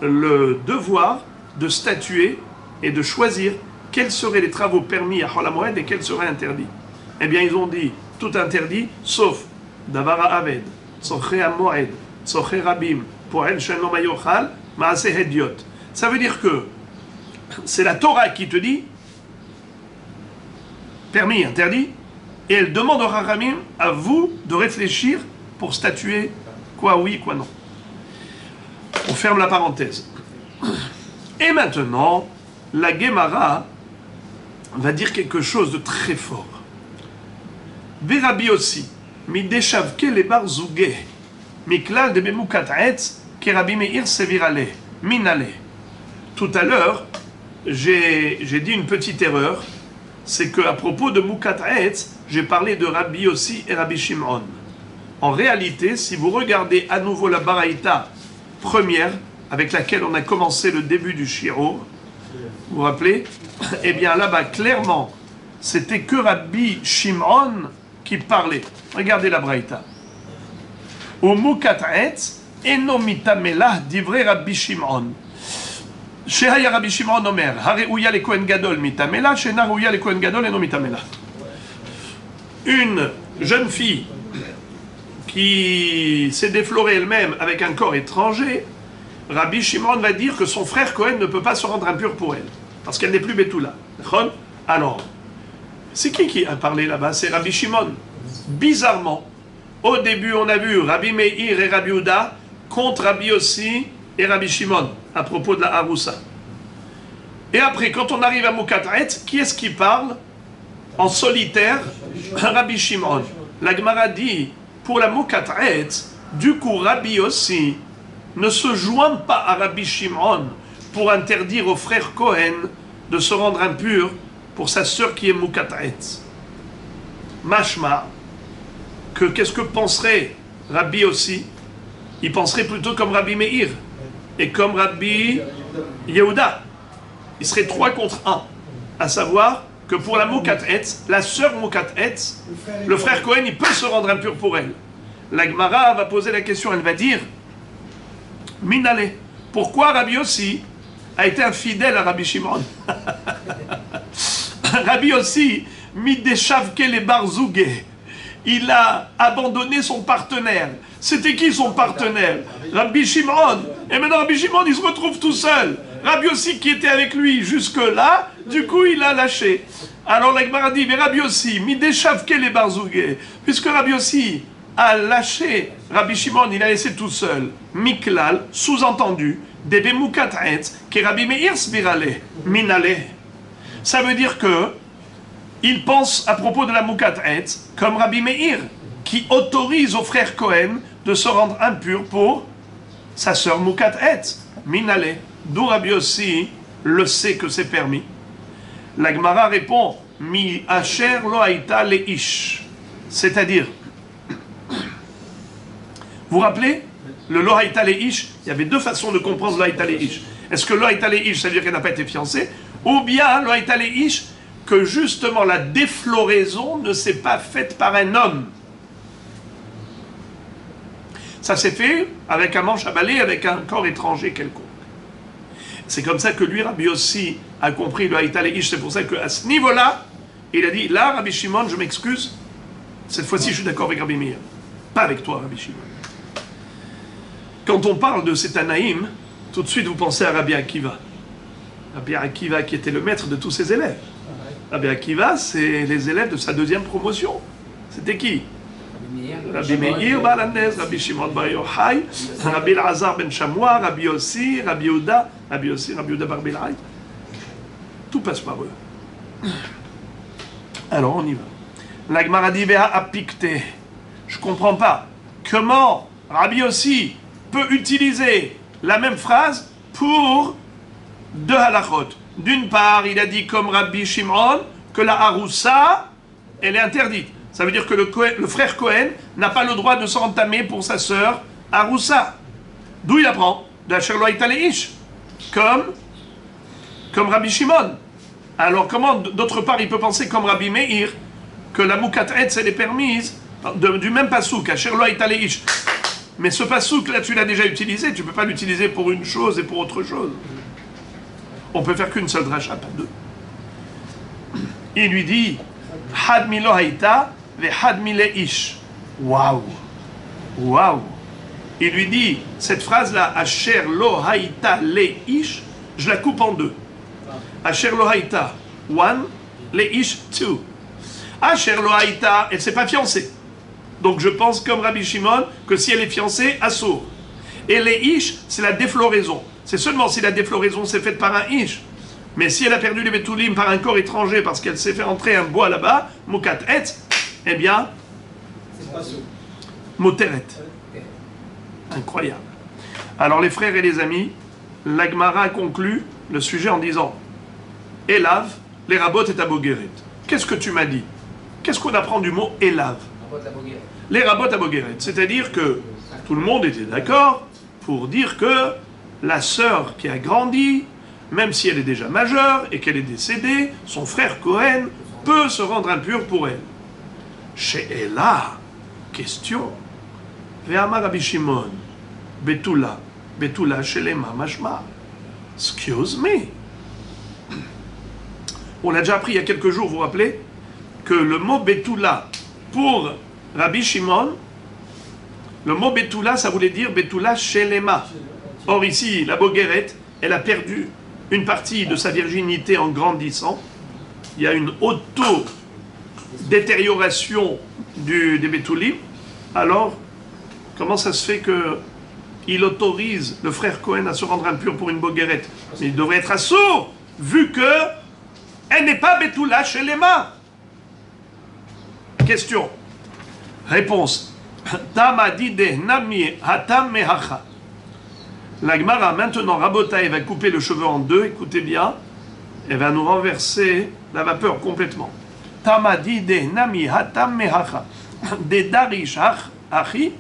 le devoir de statuer et de choisir quels seraient les travaux permis à Hol HaMoed et quels seraient interdits. Eh bien, ils ont dit tout interdit, sauf Davar HaAved, Soché HaMoed, Soché Rabim, Poel She'eno Mayochal, Maaseh Hediot. Ça veut dire que c'est la Torah qui te dit permis, interdit, et elle demande aux Hachamim à vous de réfléchir pour statuer quoi oui, quoi non. On ferme la parenthèse. Et maintenant, la Gemara va dire quelque chose de très fort. Verabi aussi, mideshavke le bar zouge, miklal de bemukat etz, kerabi meir sevirale, minale. Tout à l'heure, j'ai dit une petite erreur, c'est qu'à propos de Mukat Etz, j'ai parlé de Rabbi Yossi et Rabbi Shimon. En réalité, si vous regardez à nouveau la Baraïta première, avec laquelle on a commencé le début du Shiro, vous vous rappelez? Eh bien là-bas, clairement, c'était que Rabbi Shimon qui parlait. Regardez la Baraïta. Au Mukat Etz, eno mitamela divrei Rabbi Shimon. Shehaya Rabbi Shimon Omer, Hareouya le Kohen Gadol mitamela, Shenarouya le Kohen Gadol eno mitamela. Une jeune fille qui s'est déflorée elle-même avec un corps étranger, Rabbi Shimon va dire que son frère Cohen ne peut pas se rendre impur pour elle, parce qu'elle n'est plus Betula. Alors, c'est qui a parlé là-bas? C'est Rabbi Shimon. Bizarrement, au début on a vu Rabbi Meir et Rabbi Uda contre Rabbi Yossi et Rabbi Shimon, à propos de la Haroussa. Et après, quand on arrive à Mukatret, qui est-ce qui parle en solitaire? Rabbi Shimon. La Gemara dit, pour la Mukatret, du coup, Rabbi Yossi ne se joint pas à Rabbi Shimon pour interdire au frère Cohen de se rendre impur pour sa sœur qui est Mukatret. Mashma, que qu'est-ce que penserait Rabbi Yossi? Il penserait plutôt comme Rabbi Meir et comme Rabbi Yehuda. Il serait 3 contre 1. À savoir que pour la Mukatret, la sœur Mukatret, le frère Cohen, il peut se rendre impur pour elle. La Gemara va poser la question, elle va dire Minale, pourquoi Rabbi Yossi a été infidèle à Rabbi Shimon? Rabbi Yossi, mideshavke le barzouge, il a abandonné son partenaire. C'était qui son partenaire? Rabbi Shimon. Et maintenant Rabbi Shimon, il se retrouve tout seul. Rabbi Yossi qui était avec lui jusque-là, du coup il a lâché. Alors la Gemara dit, mais Rabbi Yossi, mideshavke le barzouge, puisque Rabbi Yossi a lâché Rabbi Shimon, il a laissé tout seul. Miklal, sous-entendu, Debe Mukatretz, qui Rabbi Meir Svirale, Minale. Ça veut dire que il pense à propos de la Mukatretz comme Rabbi Meir, qui autorise au frère Cohen de se rendre impur pour sa sœur Mukatretz, Minale. D'où Rabbi Yossi le sait que c'est permis. La Gemara répond, Mi Asher lo haïta le ish. C'est-à-dire, vous vous rappelez, le lo haïta le ish, il y avait 2 façons de comprendre lo haïta le ish. Est-ce que lo haïta le ish, ça veut dire qu'elle n'a pas été fiancée, ou bien lo haïta le ish, que justement la défloraison ne s'est pas faite par un homme. Ça s'est fait avec un manche à balai, avec un corps étranger quelconque. C'est comme ça que lui, Rabbi Yossi, a compris le haïta le ish. C'est pour ça qu'à ce niveau-là, il a dit, là, Rabbi Shimon, je m'excuse, cette fois-ci, je suis d'accord avec Rabbi Meir. Pas avec toi, Rabbi Shimon. Quand on parle de cet Anaïm, tout de suite, vous pensez à Rabbi Akiva. Rabbi Akiva qui était le maître de tous ses élèves. Rabbi Akiva, c'est les élèves de sa 2e promotion. C'était qui? Rabbi Meir Baal HaNes, Rabbi Shimon Bar Yochai, Rabbi Elazar ben Shamoua, Rabbi Yossi, Rabbi Yehuda, Rabbi Yehuda Bar Bilhai. Tout passe par eux. Alors on y va. La Gemara dit Veha apikte. Je comprends pas. Comment Rabbi Yossi peut utiliser la même phrase pour deux halachot. D'une part, il a dit comme Rabbi Shimon que la haroussa, elle est interdite. Ça veut dire que le frère Cohen n'a pas le droit de s'entamer pour sa sœur haroussa. D'où il apprend de la Sherloïta Leish, comme Rabbi Shimon. Alors comment, d'autre part, il peut penser comme Rabbi Meir que la Moukat Etz, elle est permise du même pasouk, à Sherloïta Leish. Mais ce pasouk, là, tu l'as déjà utilisé, tu ne peux pas l'utiliser pour une chose et pour autre chose. On peut faire qu'une seule dracha, pas deux. Il lui dit Had milo haïta ve had mile ish. Waouh! Waouh! Il lui dit cette phrase-là, Asher lo haïta le ish, je la coupe en deux. Asher lo haïta, one, le ish, two. Asher lo haïta, elle ne s'est pas fiancée. Donc je pense comme Rabbi Shimon que si elle est fiancée, assour. Et le ish, c'est la défloraison. C'est seulement si la défloraison s'est faite par un ish. Mais si elle a perdu les betoulim par un corps étranger parce qu'elle s'est fait entrer un bois là-bas, Moukat Etz, eh bien, Moteret. Incroyable. Alors les frères et les amis, l'Agmara conclut le sujet en disant Elav, les rabot et abogeret. Qu'est-ce que tu m'as dit? Qu'est-ce qu'on apprend du mot Elav? Les rabot abogeret. C'est-à-dire que tout le monde était d'accord pour dire que la sœur qui a grandi, même si elle est déjà majeure et qu'elle est décédée, son frère Cohen peut se rendre impur pour elle. Chez Ella, question. Ve'amar Rabbi Shimon, Betula, Betula shelema mashma. Excuse me. On l'a déjà appris il y a quelques jours, vous vous rappelez, que le mot Betula pour Rabbi Shimon, le mot Betula, ça voulait dire Betula shelema. Or ici, la Bogueret, elle a perdu une partie de sa virginité en grandissant. Il y a une auto-détérioration des Betoulim. Alors, comment ça se fait qu'il autorise le frère Cohen à se rendre impur pour une Bogueret? Mais il devrait être assourd, vu que elle n'est pas Betula chez les mains. Question. Réponse. Tamadide nami hatam mehacha. La Gemara, maintenant, Rabotai va couper le cheveu en deux, écoutez bien, elle va nous renverser la vapeur complètement. Tamadide nami hatam mehacha. De darish achi,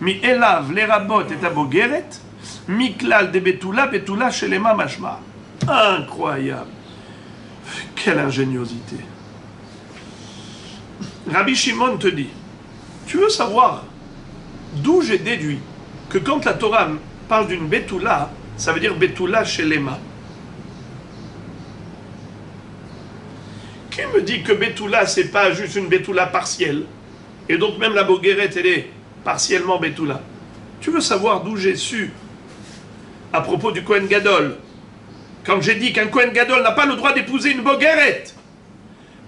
mi elav le rabot et abogeret, mi klal de betula, betula shelema mashma. Incroyable. Quelle ingéniosité. Rabbi Shimon te dit, tu veux savoir d'où j'ai déduit que quand la Torah parle d'une Betula, ça veut dire Betula chez Lema. Qui me dit que Betula, c'est pas juste une Betula partielle? Et donc même la Bogueret, elle est partiellement Betula. Tu veux savoir d'où j'ai su, à propos du Kohen Gadol, quand j'ai dit qu'un Kohen Gadol n'a pas le droit d'épouser une Bogueret,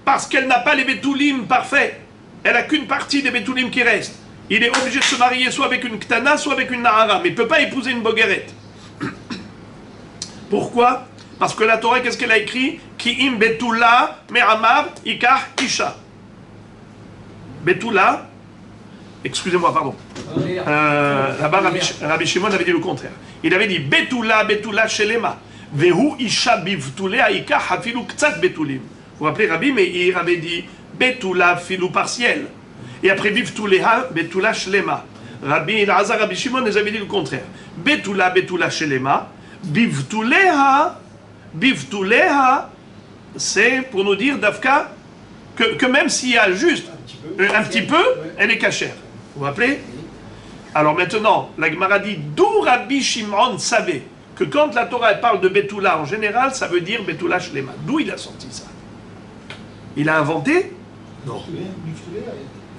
parce qu'elle n'a pas les Betoulim parfaits, elle n'a qu'une partie des Betoulim qui restent. Il est obligé de se marier soit avec une Ktana, soit avec une Nahara, mais il ne peut pas épouser une Bogueret. Pourquoi? Parce que la Torah, qu'est-ce qu'elle a écrit? Ki im betula me'amav ikah isha. Betula, excusez-moi, pardon. Là-bas, Rabbi Shimon avait dit le contraire. Il avait dit Betula, Betula shelema. Vehu isha bivtulea ikah hafilu ktsat betulim. Vous vous rappelez, Rabbi Meir avait dit Betula filou partiel. Et après, Bivtuleha, Betula Shlema. Rabbi Elazar, Rabbi Shimon, les avait dit le contraire. Betula, Betula Shlema. Bivtuleha, c'est pour nous dire, Dafka, que même s'il y a juste un petit peu, elle est cachère. Vous vous rappelez? Alors maintenant, la Gemara dit, d'où Rabbi Shimon savait que quand la Torah parle de Betula en général, ça veut dire Betula Shlema. D'où il a sorti ça? Il a inventé? Non.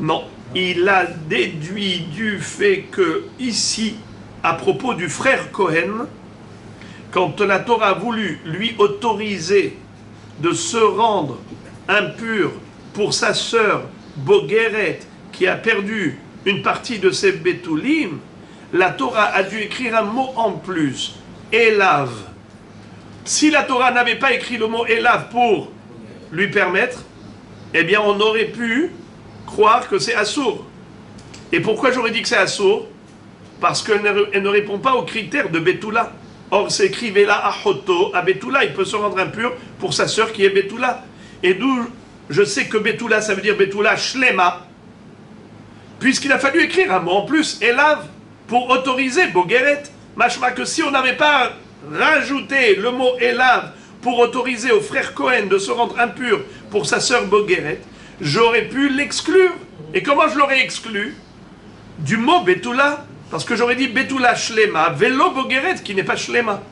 Non, il a déduit du fait que, ici, à propos du frère Cohen, quand la Torah a voulu lui autoriser de se rendre impur pour sa sœur Bogueret, qui a perdu une partie de ses Betulim, la Torah a dû écrire un mot en plus, Elav. Si la Torah n'avait pas écrit le mot Elav pour lui permettre, eh bien on aurait pu croire que c'est Assour. Et pourquoi j'aurais dit que c'est Assour? Parce qu'elle ne répond pas aux critères de Betula. Or c'est écrit Vela Achoto à Betula, il peut se rendre impur pour sa sœur qui est Betula. Et d'où je sais que Betula, ça veut dire Betula Shlema, puisqu'il a fallu écrire un mot en plus, Elav, pour autoriser Bogeret. Machma que si on n'avait pas rajouté le mot Elav pour autoriser au frère Cohen de se rendre impur pour sa sœur Bogeret, j'aurais pu l'exclure. Et comment je l'aurais exclu? Du mot Betula, parce que j'aurais dit Betula Shlema, Velo Bogeret, qui n'est pas Shlema.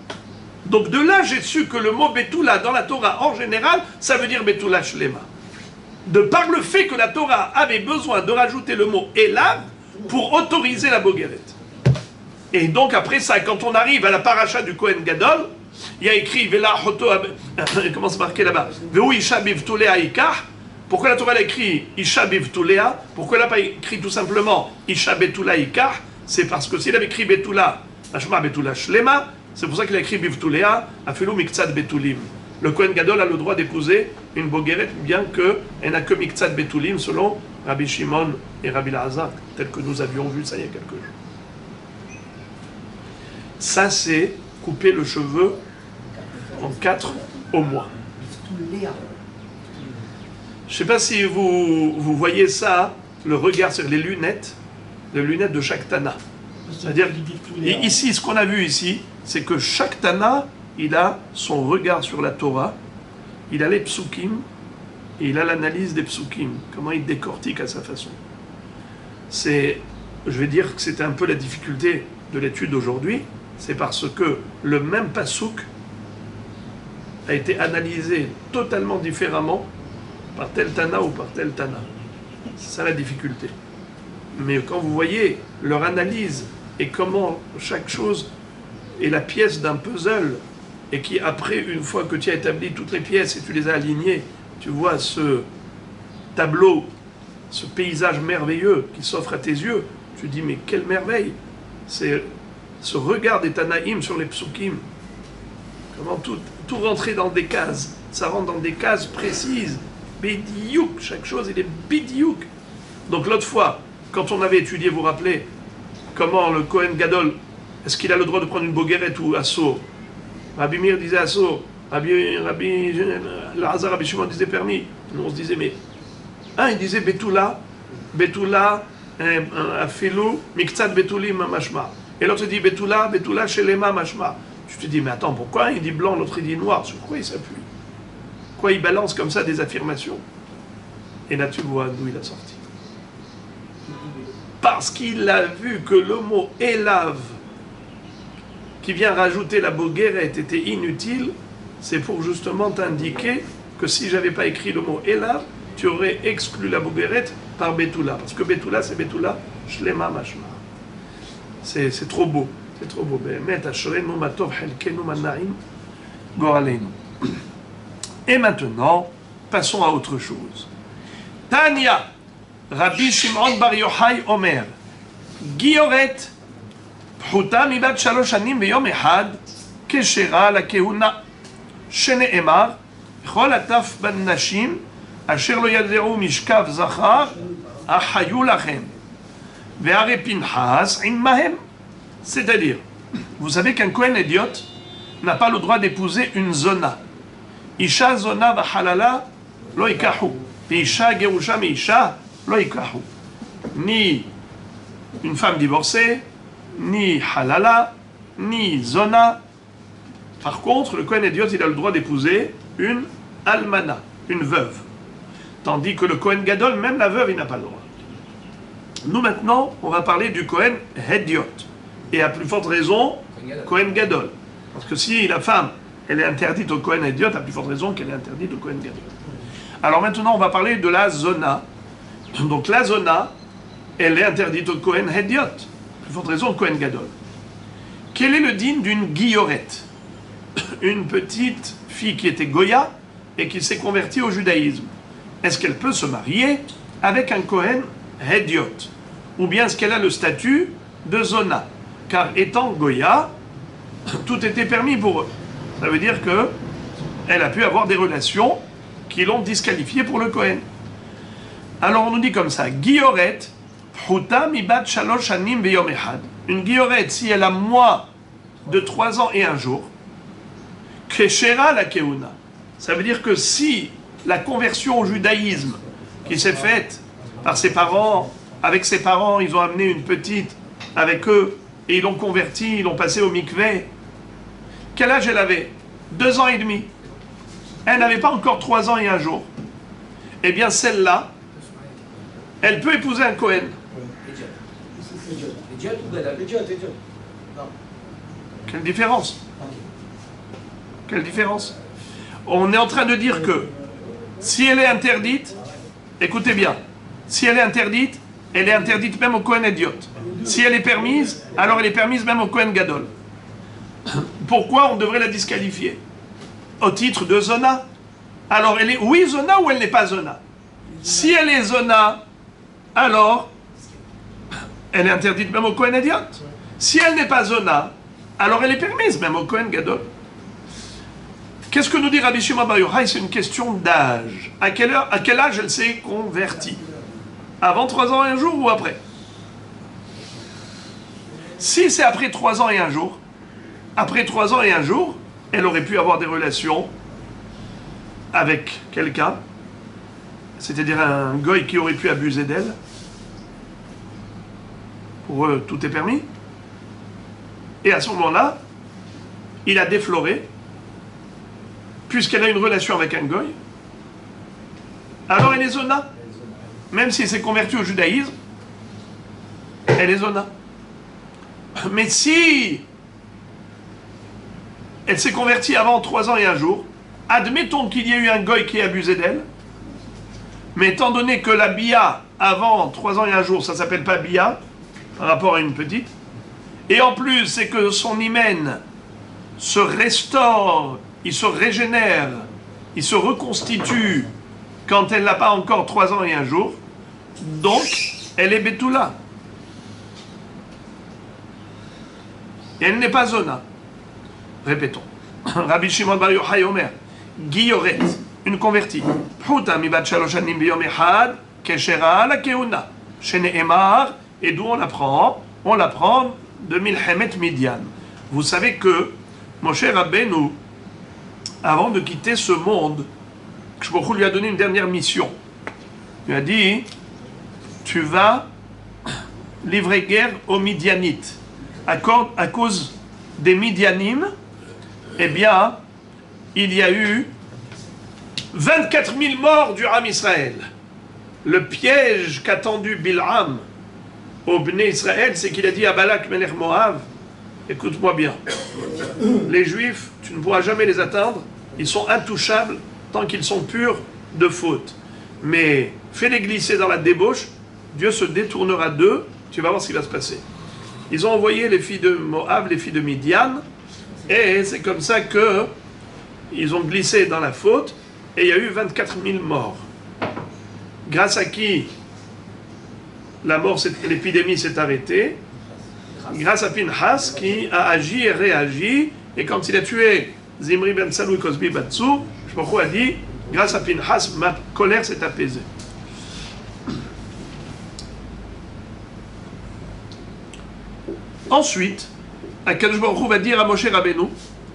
Donc de là, j'ai su que le mot Betula dans la Torah en général, ça veut dire Betula Shlema. De par le fait que la Torah avait besoin de rajouter le mot Elav pour autoriser la Bogeret. Et donc après ça, quand on arrive à la paracha du Kohen Gadol, il y a écrit Vela Hoto, comment c'est marqué là-bas? Veu Isha Bivtulea Ikah. Pourquoi la Torah a écrit Isha Bivtulea? Pourquoi elle n'a pas écrit tout simplement Isha Betula Ikah? C'est parce que s'il avait écrit Betula, Ashma Betula Shlema, c'est pour ça qu'il a écrit Bivtulea, Afelu Miktsat Betulim. Le Kohen Gadol a le droit d'épouser une Bogeret, bien qu'elle n'a que Miktsat Betulim, selon Rabbi Shimon et Rabbi Lazar, tel que nous avions vu ça il y a quelques jours. Ça, c'est couper le cheveu en 4 au moins. Je ne sais pas si vous voyez ça, le regard sur les lunettes de chaque Tana. C'est-à-dire, ici, ce qu'on a vu ici, c'est que chaque Tana, il a son regard sur la Torah, il a les psukim, et il a l'analyse des psukim, comment il décortique à sa façon. Je vais dire que c'était un peu la difficulté de l'étude d'aujourd'hui, c'est parce que le même pasouk a été analysé totalement différemment par tel Tana ou par tel Tana. C'est ça la difficulté. Mais quand vous voyez leur analyse et comment chaque chose est la pièce d'un puzzle, et qui après, une fois que tu as établi toutes les pièces et tu les as alignées, tu vois ce tableau, ce paysage merveilleux qui s'offre à tes yeux, tu dis mais quelle merveille! C'est ce regard des Tanaïm sur les psukim, comment tout rentrer dans des cases, ça rentre dans des cases précises, bidiouk, chaque chose il est bidiouk. Donc l'autre fois, quand on avait étudié, vous vous rappelez, comment le Kohen Gadol, est-ce qu'il a le droit de prendre une Bogeret ou Assour? Rabbi Meir disait Assour, Lazar, Rabbi Shimon disait permis. Nous on se disait mais, il disait Betula, Afilu, Miktsat Betulim Mashma. Et l'autre dit Betula, Shelema Mashma. Tu te dis, mais attends, pourquoi il dit blanc, l'autre il dit noir? Sur quoi il s'appuie? Pourquoi il balance comme ça des affirmations? Et là tu vois d'où il a sorti. Parce qu'il a vu que le mot Elav, qui vient rajouter la Bogeret, était inutile, c'est pour justement t'indiquer que si j'avais pas écrit le mot Elav, tu aurais exclu la Bogeret par Betula. Parce que Betula, c'est Betula, Shlema Mashma. C'est trop beau, c'est trop beau. Et maintenant, passons à autre chose. Tania, Rabbi Shimon Bar Yochai Omer, Gioret, פחותה מבת 3 שנים ביום אחד, כשרה לכהונה, שנאמר, כל הטף בנשים, אשר לא ידעו משכב זכר, אחיו לכם. והרי פנחס עמהם. C'est-à-dire, vous savez qu'un Kohen Hédiot n'a pas le droit d'épouser une zona. Isha zona v'halala lo yikahu. Isha gerusha meisha lo yikahu. Ni une femme divorcée, ni halala, ni zona. Par contre, le Kohen Hédiot, il a le droit d'épouser une almana, une veuve. Tandis que le Kohen Gadol, même la veuve, il n'a pas le droit. Nous maintenant, on va parler du Kohen Hédiot. Et à plus forte raison, Kohen Gadol. Parce que si la femme, elle est interdite au Kohen Hédiot, à plus forte raison qu'elle est interdite au Kohen Gadol. Alors maintenant, on va parler de la zona. Donc la zona, elle est interdite au Kohen Hédiot. Plus forte raison au Kohen Gadol. Quel est le din d'une guillorette? Une petite fille qui était Goya et qui s'est convertie au judaïsme. Est-ce qu'elle peut se marier avec un Kohen Hediot, ou bien est-ce qu'elle a le statut de Zona? Car étant Goya, tout était permis pour eux. Ça veut dire que elle a pu avoir des relations qui l'ont disqualifiée pour le Kohen. Alors on nous dit comme ça, Gioret, Phuta mibat shalosh anim beyom echad. Une Gioret, si elle a moins de 3 ans et un jour, Keshera la Keuna. Ça veut dire que si la conversion au judaïsme qui s'est faite par ses parents, avec ses parents, ils ont amené une petite avec eux, et ils l'ont convertie, ils l'ont passée au mikveh. Quel âge elle avait? 2 ans et demi. Elle n'avait pas encore 3 ans et un jour. Eh bien celle-là, elle peut épouser un Kohen. Hediot ou Gadol? Hediot. Non. Quelle différence? Quelle différence? On est en train de dire que si elle est interdite, écoutez bien, si elle est interdite même au Kohen Hediot. Si elle est permise, alors elle est permise même au Kohen Gadol. Pourquoi on devrait la disqualifier? Au titre de Zona. Alors elle est, oui, Zona ou elle n'est pas Zona? Si elle est Zona, alors elle est interdite même au Kohen Hediot. Si elle n'est pas Zona, alors elle est permise même au Kohen Gadol. Qu'est-ce que nous dit Rabbi Shimon Bar Yochai? C'est une question d'âge. À quel âge elle s'est convertie? Avant 3 ans et un jour ou après? Si c'est après 3 ans et un jour, elle aurait pu avoir des relations avec quelqu'un, c'est-à-dire un goy qui aurait pu abuser d'elle. Pour eux, tout est permis. Et à ce moment-là, il a défloré, puisqu'elle a une relation avec un goy, alors elle est zona. Même si elle s'est convertie au judaïsme, elle est zona. Mais si elle s'est convertie avant 3 ans et un jour, admettons qu'il y ait eu un goy qui a abusé d'elle, mais étant donné que la bia avant 3 ans et un jour, ça ne s'appelle pas bia, par rapport à une petite, et en plus c'est que son hymen se restaure, il se régénère, il se reconstitue quand elle n'a pas encore 3 ans et un jour, donc elle est Betula. Et elle n'est pas Zona. Répétons. Rabbi Shimon Bar Yochai Omer, Gioret, une convertie. Phuta mibat shalosh anim biyom echad, keshera la keuna. Shene'emar, et d'où on l'apprend? On l'apprend de Milchemet Midian. Vous savez que Moshe Rabbeinu, avant de quitter ce monde, Shlomo lui a donné une dernière mission. Il lui a dit, tu vas livrer guerre aux Midianites. À cause des Midianim, eh bien, il y a eu 24 000 morts du Ham Israël. Le piège qu'a tendu Bil'am au Bnei Israël, c'est qu'il a dit à Balak Melech Moab, écoute-moi bien, les Juifs, tu ne pourras jamais les atteindre, ils sont intouchables tant qu'ils sont purs de faute. Mais fais-les glisser dans la débauche, Dieu se détournera d'eux, tu vas voir ce qui va se passer. Ils ont envoyé les filles de Moab, les filles de Midian, et c'est comme ça que ils ont glissé dans la faute, et il y a eu 24 000 morts. Grâce à qui l'épidémie s'est arrêtée? Grâce à Pinchas qui a agi et réagi, et quand il a tué Zimri ben Salou et Cosbi Batsou, Shlomo a dit, grâce à Pinchas, ma colère s'est apaisée. Ensuite, Akadosh Baruch Hu va dire à Moshe Rabbeinu,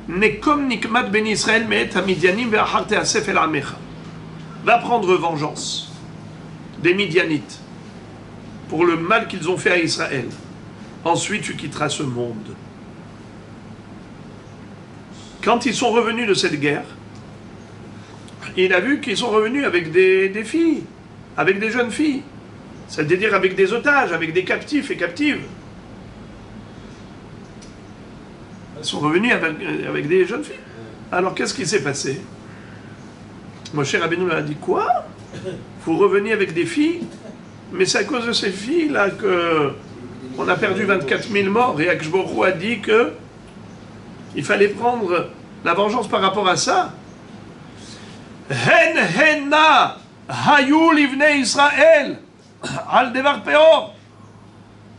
Nekom nikmat ben Israël me'et hamidianim ve'acharte asef el amecha. Va prendre vengeance des Midianites pour le mal qu'ils ont fait à Israël. Ensuite, tu quitteras ce monde. Quand ils sont revenus de cette guerre, il a vu qu'ils sont revenus avec des filles, avec des jeunes filles. C'est-à-dire avec des otages, avec des captifs et captives. Ils sont revenus avec des jeunes filles. Alors qu'est-ce qui s'est passé? Moshe Rabbeinu leur a dit, quoi? Vous revenez avec des filles? Mais c'est à cause de ces filles-là qu'on a perdu 24 000 morts. Et Akadosh Baruch Hu a dit qu'il fallait prendre la vengeance par rapport à ça. Hen hena hayu livnei Israël Al devar peor.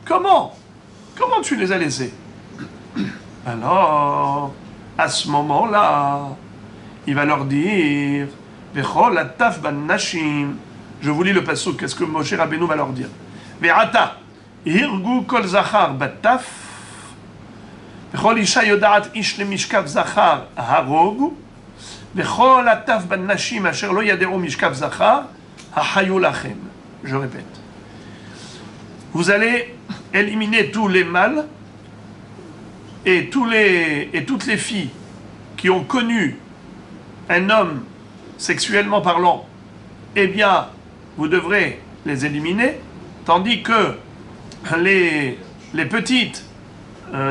Comment tu les as laissés? Alors, à ce moment-là, il va leur dire, Vechol ataf ban nashim. Je vous lis le pasuk, qu'est-ce que Moshe Rabbeinu va leur dire? Ve'ata, hirgu kol zachar bataf, Vechol isha yodaat ish lemishkav zachar harogu, Vechol ataf ban nashim asher lo yaderu mishkav zachar hahayu lachem. Je répète. Vous allez éliminer tous les mâles et toutes les filles qui ont connu un homme sexuellement parlant, eh bien, vous devrez les éliminer, tandis que les petites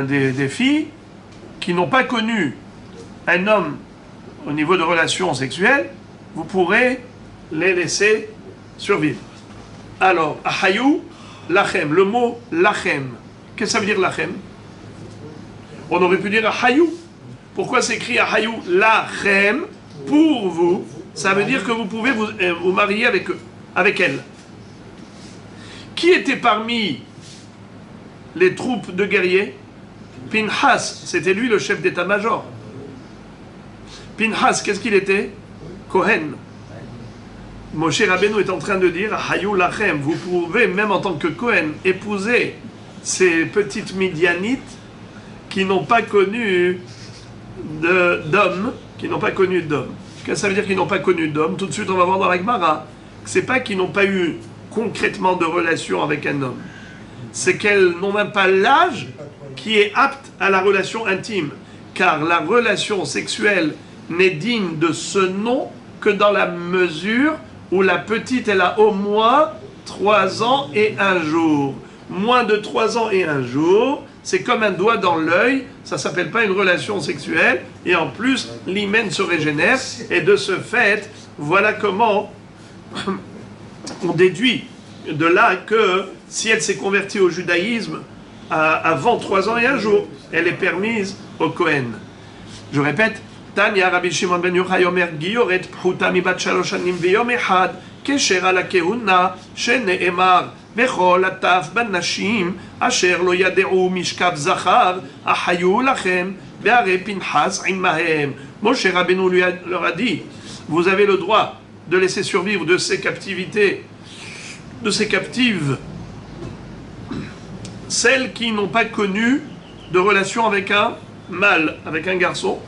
des filles qui n'ont pas connu un homme au niveau de relations sexuelles, vous pourrez les laisser survivre. Alors, ahayou, lachem, le mot lachem, qu'est-ce que ça veut dire lachem? On aurait pu dire ahayou. Pourquoi s'écrit ahayou lachem, pour vous? Ça veut dire que vous pouvez vous marier avec elle. Qui était parmi les troupes de guerriers? Pinhas, c'était lui le chef d'état-major. Pinhas, qu'est-ce qu'il était? Kohen. Moshe Rabbeinu est en train de dire Hayou lachem, vous pouvez même en tant que Kohen épouser ces petites Midianites qui n'ont pas connu d'hommes, Qu'est-ce que ça veut dire qu'ils n'ont pas connu d'homme? Tout de suite on va voir dans la Gemara que c'est pas qu'ils n'ont pas eu concrètement de relation avec un homme, c'est qu'elles n'ont même pas l'âge qui est apte à la relation intime, car la relation sexuelle n'est digne de ce nom que dans la mesure où la petite, elle a au moins 3 ans et 1 jour. Moins de 3 ans et 1 jour, c'est comme un doigt dans l'œil, ça ne s'appelle pas une relation sexuelle, et en plus, l'hymen se régénère, et de ce fait, voilà comment on déduit de là que si elle s'est convertie au judaïsme avant 3 ans et 1 jour, elle est permise au Kohen. Je répète, Tanya Rabbi Shimon ben Yochai Omer Gioret Pchuta mibat 3 shanim v'yom echad kesher ala kehuna shene'emar bechol ataf ban nashim asher lo yadeu mishkav zachar ahayu lachem ve'are Pinchas imahem. Moshe Rabbeinu leur a dit, vous avez le droit de laisser survivre de ces captivités, de ces captives, celles qui n'ont pas connu de relation avec un mâle, avec un garçon.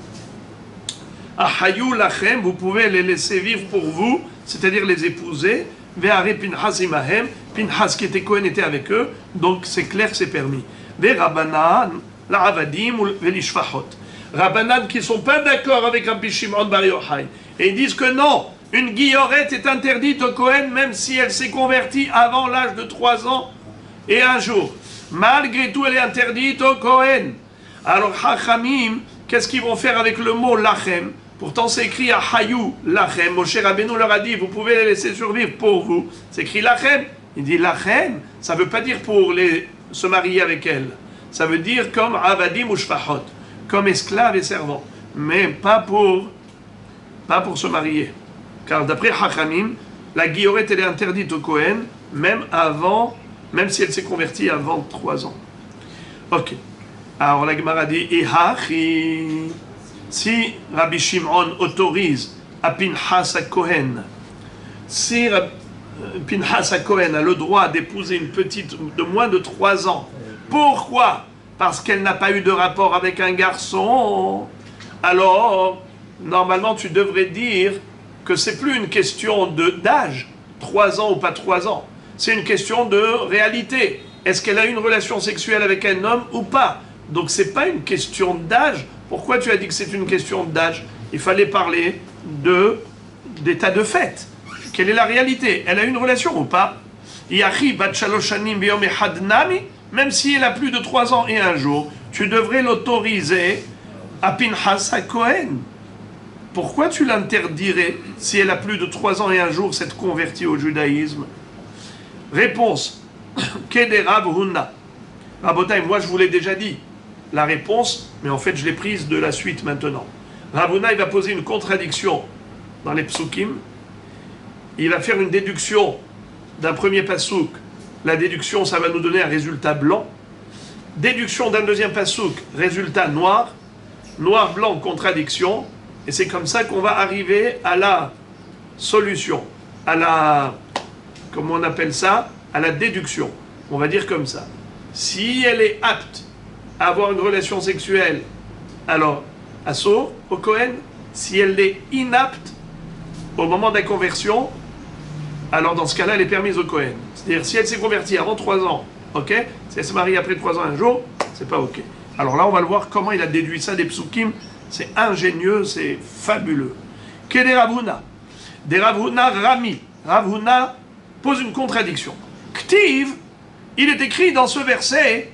Ahayou lachem, vous pouvez les laisser vivre pour vous, c'est-à-dire les épouser. Ve'are Pinchas imahem, Pinchas qui était Kohen était avec eux, donc c'est clair que c'est permis. Ve'rabanan, la'avadim ve'lishfachot. Rabanan qui ne sont pas d'accord avec Rabbi Shimon bar Yochai, et ils disent que non, une guillorette est interdite au Kohen même si elle s'est convertie avant l'âge de 3 ans et 1 jour. Malgré tout, elle est interdite au Kohen. Alors, Chachamim, qu'est-ce qu'ils vont faire avec le mot lachem? Pourtant, c'est écrit à Hayou lachem. Moshe Rabbeinu leur a dit, vous pouvez les laisser survivre pour vous. C'est écrit lachem. Il dit lachem, ça ne veut pas dire pour se marier avec elle. Ça veut dire comme avadim ou shfachot, comme esclaves et servants. Mais pas pour se marier. Car d'après Chachamim, la guillorette, elle est interdite au Kohen, même si elle s'est convertie avant 3 ans. Ok. Alors la Gemara dit, si Rabbi Shimon autorise à Pinchas à Kohen, si Pinchas à Kohen a le droit d'épouser une petite de moins de 3 ans, pourquoi? Parce qu'elle n'a pas eu de rapport avec un garçon. Alors, normalement, tu devrais dire que c'est plus une question d'âge, 3 ans ou pas 3 ans. C'est une question de réalité. Est-ce qu'elle a eu une relation sexuelle avec un homme ou pas? Donc c'est pas une question d'âge. Pourquoi tu as dit que c'est une question d'âge? Il fallait parler d'état de fait. Quelle est la réalité? Elle a eu une relation ou pas? Yachi bat 3 shanim v'yom echad nami, même si elle a plus de 3 ans et 1 jour, tu devrais l'autoriser à Pinchas à Kohen. Pourquoi tu l'interdirais si elle a plus de 3 ans et 1 jour, s'être convertie au judaïsme? Réponse. Kedera v'hunna. Rabotai, moi je vous l'ai déjà dit. La réponse, mais en fait je l'ai prise de la suite maintenant. Ravuna, il va poser une contradiction dans les psukim. Il va faire une déduction d'un premier pasouk, la déduction, ça va nous donner un résultat blanc. Déduction d'un deuxième pasouk, résultat noir. Noir, blanc, contradiction. Et c'est comme ça qu'on va arriver à la solution, à la, comment on appelle ça, à la déduction. On va dire comme ça. Si elle est apte à avoir une relation sexuelle, alors, assour, au Kohen. Si elle est inapte au moment de la conversion, alors dans ce cas-là, elle est permise au Kohen. C'est-à-dire, si elle s'est convertie avant 3 ans, ok. Si elle se marie après 3 ans un jour, c'est pas ok. Alors là, on va le voir comment il a déduit ça des psukim. C'est ingénieux, c'est fabuleux. Kede Ravuna. Des Ravuna Rami. Ravuna pose une contradiction. Ktiv, il est écrit dans ce verset,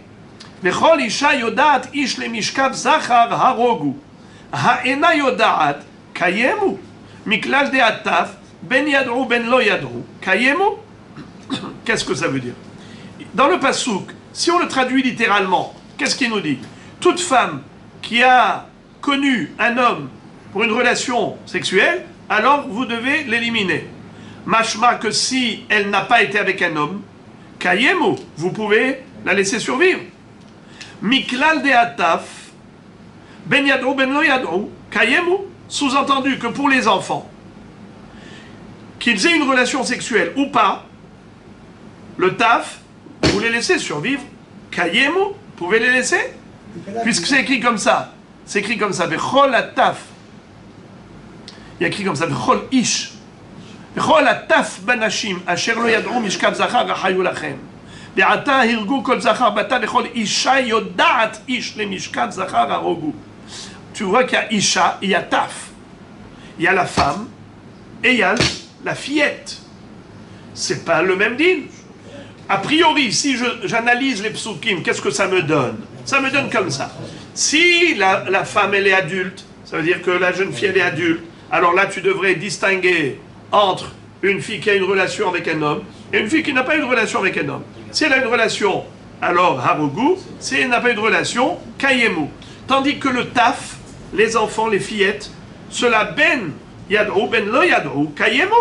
Vechol isha yodat ish le mishkav zachar harogu. Ha'ena yodat kayemu. Miklal de ataf ben yadru ben lo yadru. Kayemu. Qu'est-ce que ça veut dire? Dans le pasouk, si on le traduit littéralement, qu'est-ce qu'il nous dit? Toute femme qui a connu un homme pour une relation sexuelle, alors vous devez l'éliminer. Mashma que si elle n'a pas été avec un homme, kayemu, vous pouvez la laisser survivre. Miklal de ataf, ben yadru ben lo yadru, kayemu, sous-entendu que pour les enfants, qu'ils aient une relation sexuelle ou pas, le taf, vous les laissez survivre, kayemu, vous pouvez les laisser, puisque c'est écrit comme ça. C'est écrit comme ça, Bechol ataf. Il y a écrit comme ça, Bechol ish. Bechol ataf banashim, asher lo yadru mishkav zachar achayu lachem. Be'ata hirgu kol zachar bata bechol isha yodat ish le mishkav zachar harogu. Tu vois qu'il y a isha, il y a taf. Il y a la femme et il y a la fillette. C'est pas le même din. A priori, si j'analyse les psukim, qu'est-ce que ça me donne? Ça me donne comme ça. Si la femme, elle est adulte, ça veut dire que la jeune fille, elle est adulte, alors là, tu devrais distinguer entre une fille qui a une relation avec un homme et une fille qui n'a pas une relation avec un homme. Si elle a une relation, alors harogu. Si elle n'a pas une relation, kayemu. Tandis que le taf, les enfants, les fillettes, cela ben yadru, ben lo yadru, kayemu.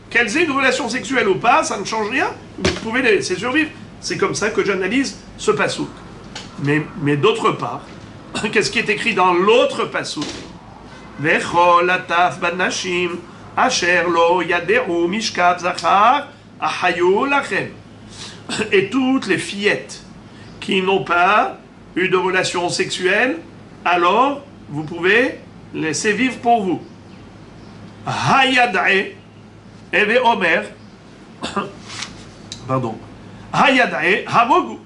Qu'elles aient une relation sexuelle ou pas, ça ne change rien. Vous pouvez les laisser survivre. C'est comme ça que j'analyse ce pasouk. Mais d'autre part, qu'est-ce qui est écrit dans l'autre pasouk? Vechol ataf banashim asher lo yaderu mishkav zachar ahayu lachem. Et toutes les fillettes qui n'ont pas eu de relation sexuelle, alors vous pouvez laisser vivre pour vous. Hayada'e Eve Omer, pardon, Hayadae Harogu.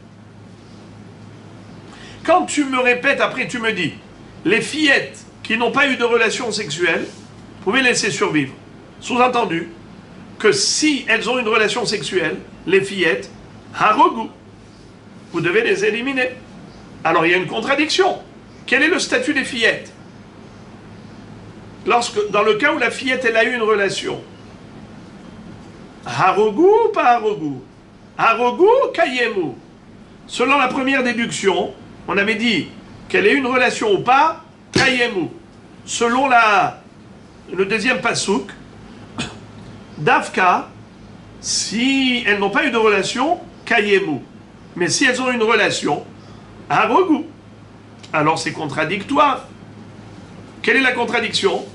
Quand tu me répètes, après tu me dis, les fillettes qui n'ont pas eu de relation sexuelle, vous pouvez laisser survivre. Sous-entendu que si elles ont une relation sexuelle, les fillettes, Harogu, vous devez les éliminer. Alors il y a une contradiction. Quel est le statut des fillettes? Dans le cas où la fillette, elle a eu une relation, Harogu ou pas Harogu? Harogu, kayemu. Selon la première déduction, on avait dit qu'elle ait une relation ou pas, kayemu. Selon le deuxième pasouk, Davka, si elles n'ont pas eu de relation, kayemu. Mais si elles ont une relation, harogu. Alors c'est contradictoire. Quelle est la contradiction?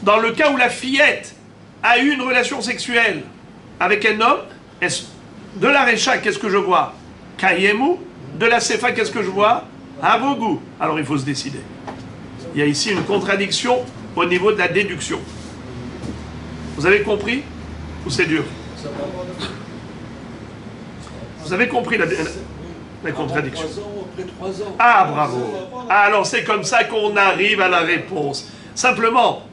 Dans le cas où la fillette a eu une relation sexuelle avec un homme, de la Recha, qu'est-ce que je vois? Kayemu. De la Sefa, qu'est-ce que je vois? Harogu. Alors il faut se décider. Il y a ici une contradiction au niveau de la déduction. Vous avez compris? Ou c'est dur? Vous avez compris la contradiction? Ah, bravo! Ah, alors c'est comme ça qu'on arrive à la réponse. Simplement,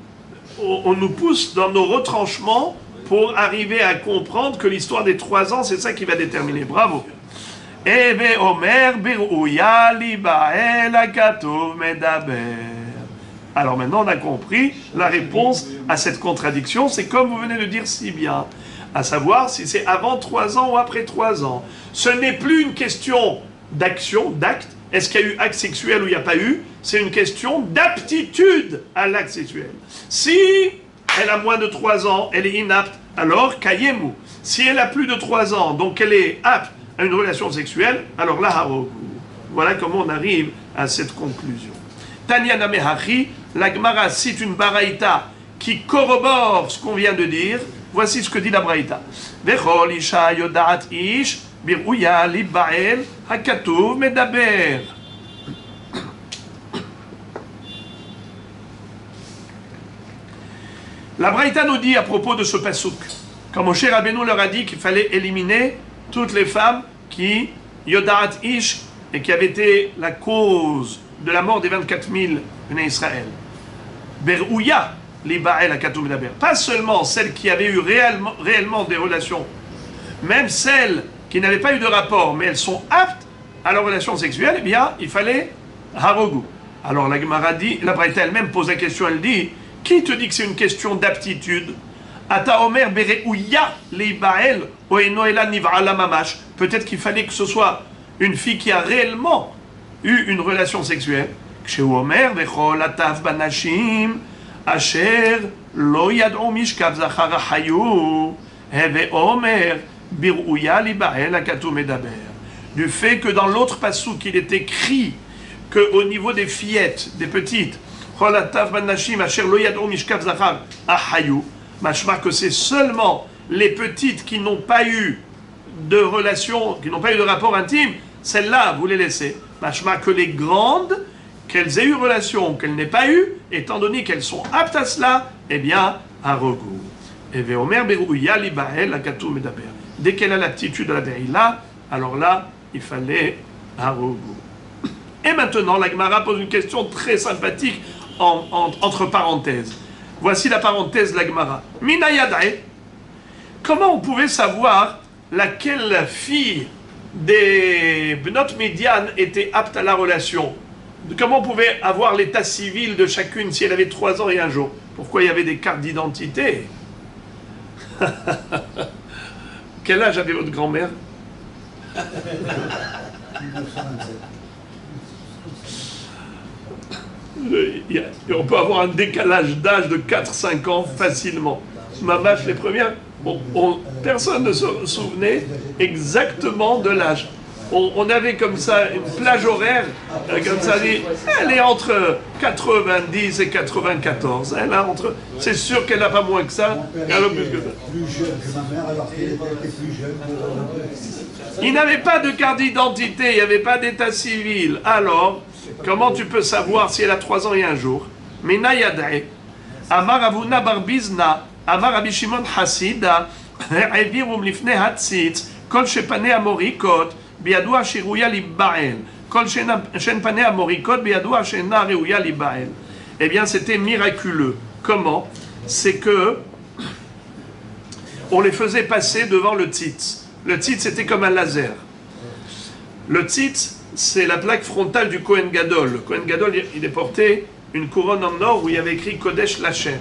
on nous pousse dans nos retranchements pour arriver à comprendre que l'histoire des 3 ans, c'est ça qui va déterminer. Bravo. Eve Omer Birouya Libael Akatov Medaber. Alors maintenant, on a compris la réponse à cette contradiction. C'est comme vous venez de dire si bien, à savoir si c'est avant 3 ans ou après 3 ans. Ce n'est plus une question d'action, d'acte. Est-ce qu'il y a eu acte sexuel ou il n'y a pas eu? C'est une question d'aptitude à l'acte sexuel. Si elle a moins de 3 ans, elle est inapte, alors kayemu. Si elle a plus de 3 ans, donc elle est apte à une relation sexuelle, alors là, harogu. Voilà comment on arrive à cette conclusion. Tanya Namehachi, la Gemara cite une baraïta qui corrobore ce qu'on vient de dire. Voici ce que dit la baraïta. Vechol isha yodaat ish birouya libael hakatuv medaber. La Braïta nous dit à propos de ce pasouk, quand Moshe Rabbeinu leur a dit qu'il fallait éliminer toutes les femmes qui, Yodaat Ish, et qui avaient été la cause de la mort des 24 000 Bnei Israël. Berouya, les Baal à Katoum Daber. Pas seulement celles qui avaient eu réellement des relations, même celles qui n'avaient pas eu de rapport, mais elles sont aptes à leur relation sexuelle, eh bien, il fallait Harogu. Alors la Gemara dit, la Braïta elle-même pose la question, elle dit, qui te dit que c'est une question d'aptitude? Ata Omer Bereouya Leibael Oenoela Niv'ala Mamash. Peut-être qu'il fallait que ce soit une fille qui a réellement eu une relation sexuelle. Chez Omer Bechol Ataf Banashim Asher Lo Yad'u Mishkav Zachar Hayu Heve Omer Bereouya Leibael Akatou Medaber. Du fait que dans l'autre passouk il est écrit qu'au niveau des fillettes, des petites, machma que c'est seulement les petites qui n'ont pas eu de relation, qui n'ont pas eu de rapport intime, celles-là, vous les laissez. Machma que les grandes, qu'elles aient eu relation, qu'elles n'aient pas eu, étant donné qu'elles sont aptes à cela, eh bien, à recours. Et Veomer Berouya Libael Akatou Medaber. Dès qu'elle a l'aptitude à la Beïla, alors là, il fallait à recours. Et maintenant, la Gemara pose une question très sympathique entre parenthèses. Voici la parenthèse de la Gemara. Mina Yadai, comment on pouvait savoir laquelle fille des Bnot Midian était apte à la relation? Comment on pouvait avoir l'état civil de chacune si elle avait 3 ans et 1 jour? Pourquoi il y avait des cartes d'identité? Quel âge avait votre grand-mère? 1927. On peut avoir un décalage d'âge de 4-5 ans facilement. Ma vache, les premières, personne ne se souvenait exactement de l'âge. On avait comme ça une plage horaire, comme ça, elle est entre 90 et 94. Elle a entre, c'est sûr qu'elle n'a pas moins que ça. Elle a plus que ça. Plus jeune que ma mère, alors qu'elle était plus jeune. Il n'avait pas de carte d'identité, il n'y avait pas d'état civil. Alors, comment tu peux savoir si elle a 3 ans et 1 jour? Mina Yadai, Amar Avuna Barbizna, Amar Rabbi Shimon Hasida, Evirum Lifne Hatzitz, Kol Shepane Amorikot, Biadua Shiruya Libael, Kol Shenpane Amorikot, Biadua Shena Reuya Libael. Eh bien, c'était miraculeux. Comment? C'est que on les faisait passer devant le tzitz. Le tzitz, c'était comme un laser. Le tzitz, c'est la plaque frontale du Kohen Gadol. Le Kohen Gadol, il est porté une couronne en or où il y avait écrit Kodesh Lachem.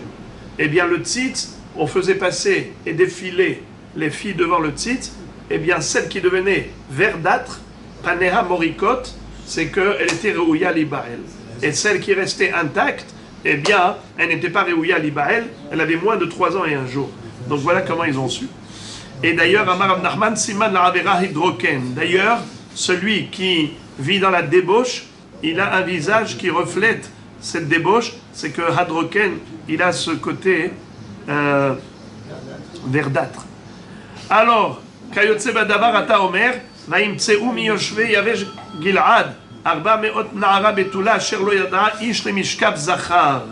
Eh bien, le tzitz, on faisait passer et défiler les filles devant le tzitz. Eh bien, celle qui devenait verdâtre, Paneha Morikot, c'est qu'elle était Reuya Libael. Et celle qui restait intacte, eh bien, elle n'était pas Reuya Libael, elle avait moins de 3 ans et 1 jour. Donc voilà comment ils ont su. Et d'ailleurs, Amar Rav Nachman, Siman L'Avera Hidroken. D'ailleurs, celui qui vit dans la débauche, il a un visage qui reflète cette débauche. C'est que Hadroken, il a ce côté verdâtre. Alors, Kayotse Badavar Ata Omer, Vaimtseu mi Yoshve Yavesh Gilad, 400 Na'ara Betula, Asher Lo Yada Ish Lemishkav Zachar.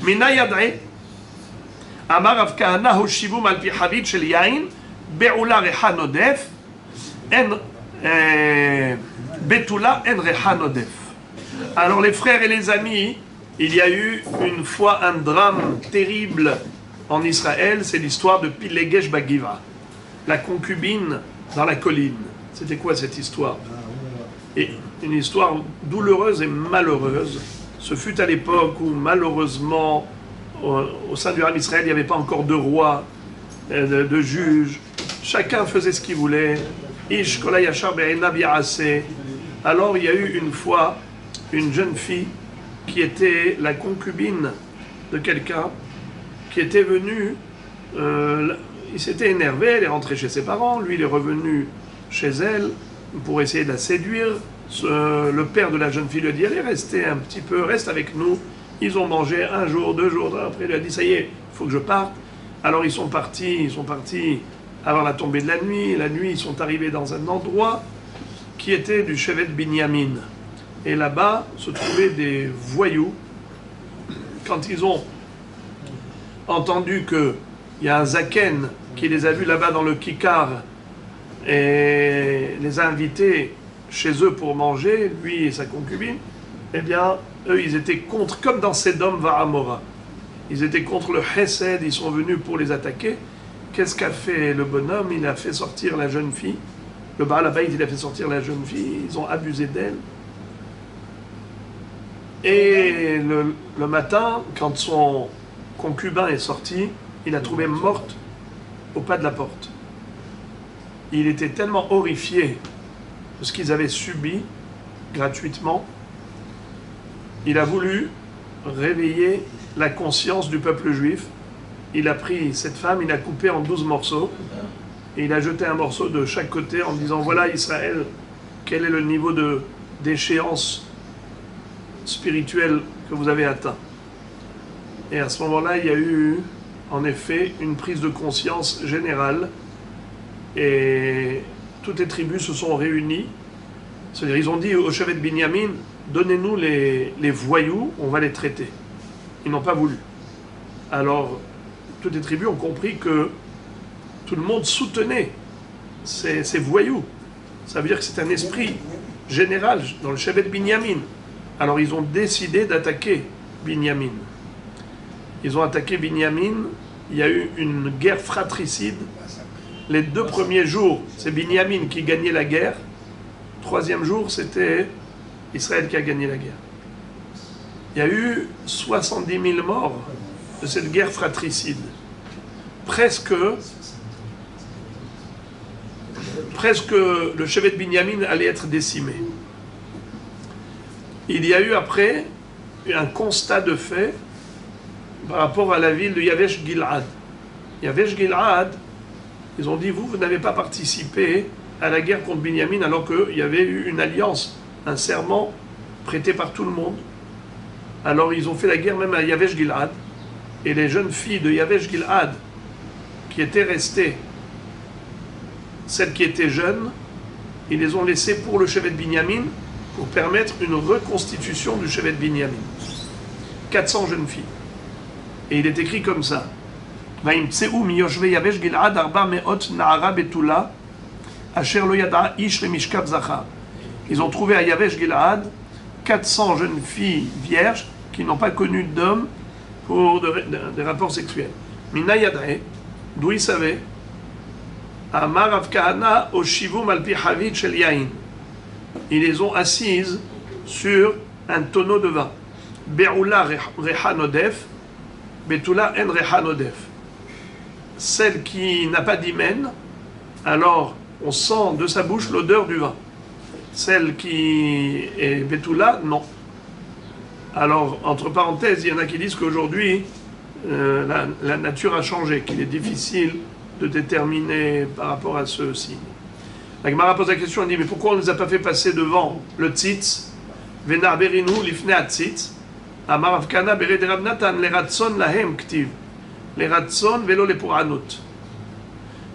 Mina Yadai, Amar Rav Kahana Hoshivum al pi Havit Shel Yain, Be'ula Reha Nodef, En Betula En Reha Nodef. Alors les frères et les amis, il y a eu une fois un drame terrible en Israël, c'est l'histoire de Pilegesh Bagiva, la concubine dans la colline. C'était quoi cette histoire? Et une histoire douloureuse et malheureuse. Ce fut à l'époque où malheureusement au sein du Ham Israël, il n'y avait pas encore de roi, de juge. Chacun faisait ce qu'il voulait. Ish kola yashar be'enav ya'aseh. Alors il y a eu une fois une jeune fille qui était la concubine de quelqu'un qui était venue il s'était énervé, elle est rentrée chez ses parents, lui il est revenu chez elle pour essayer de la séduire. Le père de la jeune fille lui a dit, allez, restez un petit peu, reste avec nous. Ils ont mangé un jour, 2 jours, après il lui a dit, ça y est, il faut que je parte. Alors ils sont partis avant la tombée de la nuit. La nuit, ils sont arrivés dans un endroit qui était du chevet Binyamin. Et là-bas se trouvaient des voyous. Quand ils ont entendu qu'il y a un zaken qui les a vus là-bas dans le kikar et les a invités chez eux pour manger, lui et sa concubine, eh bien, eux, ils étaient contre, comme dans Sedom Va'amora. Ils étaient contre le Hesed, ils sont venus pour les attaquer. Qu'est-ce qu'a fait le bonhomme? Il a fait sortir la jeune fille. Le Baal Habayit, il a fait sortir la jeune fille. Ils ont abusé d'elle. Et le matin, quand son concubin est sorti, il l'a trouvée morte au pas de la porte. Il était tellement horrifié de ce qu'ils avaient subi gratuitement. Il a voulu réveiller la conscience du peuple juif. Il a pris cette femme, il l'a coupée en 12 morceaux et il a jeté un morceau de chaque côté en disant, voilà Israël, quel est le niveau d'échéance spirituelle que vous avez atteint. Et à ce moment-là, il y a eu en effet une prise de conscience générale et toutes les tribus se sont réunies. C'est-à-dire, ils ont dit au chevet de Binyamin, donnez-nous les voyous, on va les traiter. Ils n'ont pas voulu. Alors, toutes les tribus ont compris que tout le monde soutenait ces voyous. Ça veut dire que c'est un esprit général dans le chevet de Binyamin. Alors, ils ont décidé d'attaquer Binyamin. Ils ont attaqué Binyamin. Il y a eu une guerre fratricide. Les 2 premiers jours, c'est Binyamin qui gagnait la guerre. 3e jour, c'était Israël qui a gagné la guerre. Il y a eu 70 000 morts de cette guerre fratricide. Presque le chevet de Binyamin allait être décimé. Il y a eu après un constat de fait par rapport à la ville de Yavesh Gil'ad. Yavesh Gil'ad, ils ont dit, vous n'avez pas participé à la guerre contre Binyamin alors qu'il y avait eu une alliance, un serment prêté par tout le monde. Alors ils ont fait la guerre même à Yavesh Gil'ad. Et les jeunes filles de Yavesh Gil'ad qui étaient restées, celles qui étaient jeunes, ils les ont laissées pour le chevet de Binyamin pour permettre une reconstitution du chevet de Binyamin. 400 jeunes filles. Et il est écrit comme ça. Ils ont trouvé à Yavesh Gil'ad 400 jeunes filles vierges qui n'ont pas connu d'hommes pour des rapports sexuels. Mina Yadae, d'où ils savaient, Amar Rav Kahana au Shivum Alpi Havit Shel Yain. Ils les ont assises sur un tonneau de vin. Be'ula Rehanodef, Betula En Rehanodef. Celle qui n'a pas d'hymen, alors on sent de sa bouche l'odeur du vin. Celle qui est Betula, non. Alors, entre parenthèses, il y en a qui disent qu'aujourd'hui, la nature a changé, qu'il est difficile de déterminer par rapport à ce signe. La Gemara pose la question, elle dit, mais pourquoi on ne les a pas fait passer devant le tzitz? Venar berinu lifne atzitz. Amar Rav Kahana bered Rav Natan le ratson lahem ktiv. Les ratson velo le puranot.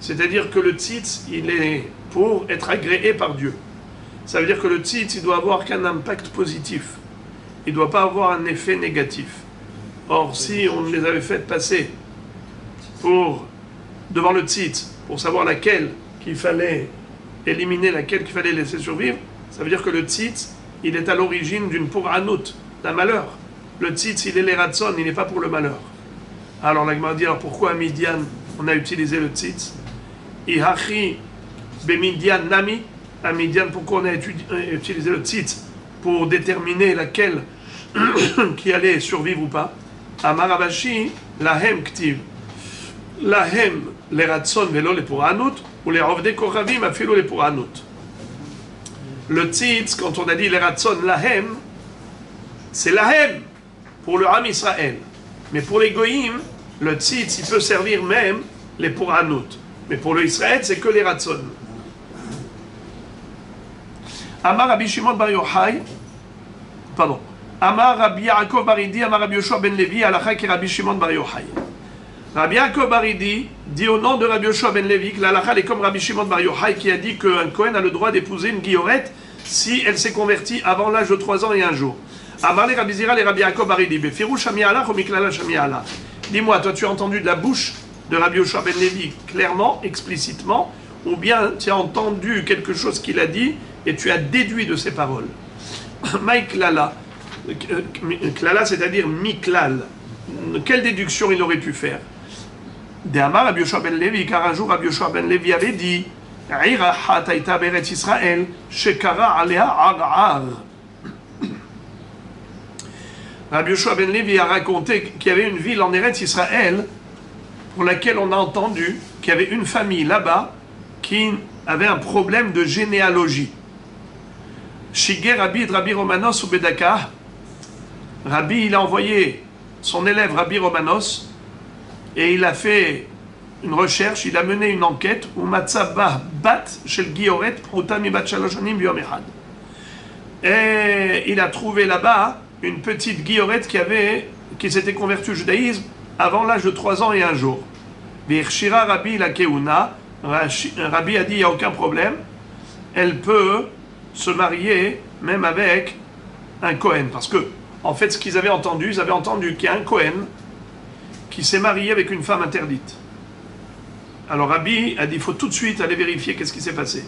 C'est-à-dire que le tzitz, il est pour être agréé par Dieu. Ça veut dire que le tzitz, il doit avoir qu'un impact positif. Il ne doit pas avoir un effet négatif. Or, si on les avait fait passer devant le tzitz, pour savoir laquelle qu'il fallait éliminer, laquelle qu'il fallait laisser survivre, ça veut dire que le tzitz, il est à l'origine d'une pouranout, d'un malheur. Le tzitz, il est les ratson, il n'est pas pour le malheur. Alors la Gemara dit, alors pourquoi à Midian, on a utilisé le tzitz? Ihachi bemidian nami. À Midian, pourquoi on a utilisé le tzitz? Pour déterminer laquelle qui allait survivre ou pas. Amar Avashi, lahem ktiv. Lahem les ratson velo les puranut, ou les rovde koravim afilo les puranut. Le tzitz, quand on a dit les ratson lahem, c'est lahem pour le Ham Israël. Mais pour les goïm, le tzitz, il peut servir même les Puranot. Mais pour le Israël, c'est que les Ratzon. Amar Rabbi Shimon bar Yochai, pardon. Amar Rabbi Yaakov Baridi, Amar Rabbi Yoshua ben Levi, Alacha ki Rabbi Shimon bar Yochai. Rabbi Yaakov Baridi dit au nom de Rabbi Yoshua ben Levi que l'Alacha est comme Rabbi Shimon bar Yochai qui a dit qu'un Kohen a le droit d'épouser une guillorette si elle s'est convertie avant l'âge de 3 ans et 1 jour. Amar les Rabbi Zira, les Rabbi Yaakov Baridi, Befiru Shami Allah ou Miklala Shami Allah. Dis-moi, toi tu as entendu de la bouche de Rabbi Yoshua ben Levi clairement, explicitement, ou bien tu as entendu quelque chose qu'il a dit et tu as déduit de ses paroles. Maïklala, klala c'est-à-dire miklal. Quelle déduction il aurait pu faire? De Amar Rabbi Yoshua ben Levi, car un jour Rabbi Yoshua ben Levi avait dit Ira hataita beret Israël, shekara alea agar. Rabbi Yoshua ben Levi a raconté qu'il y avait une ville en Eretz Israël pour laquelle on a entendu qu'il y avait une famille là-bas qui avait un problème de généalogie. Shigé Rabbi Romanos ou Bedaka. Rabbi, il a envoyé son élève Rabbi Romanos et il a fait une recherche, il a mené une enquête où Matzabah bat shel Gioret Proutam Ibat Shaloshanim Biom Echad. Et il a trouvé là-bas une petite guillorette qui s'était convertie au judaïsme avant l'âge de 3 ans et 1 jour. Virshira Rabbi la Keuna, Rabbi a dit il n'y a aucun problème, elle peut se marier même avec un Kohen. Parce que, en fait, ce qu'ils avaient entendu, ils avaient entendu qu'il y a un Kohen qui s'est marié avec une femme interdite. Alors Rabbi a dit il faut tout de suite aller vérifier qu'est-ce qui s'est passé.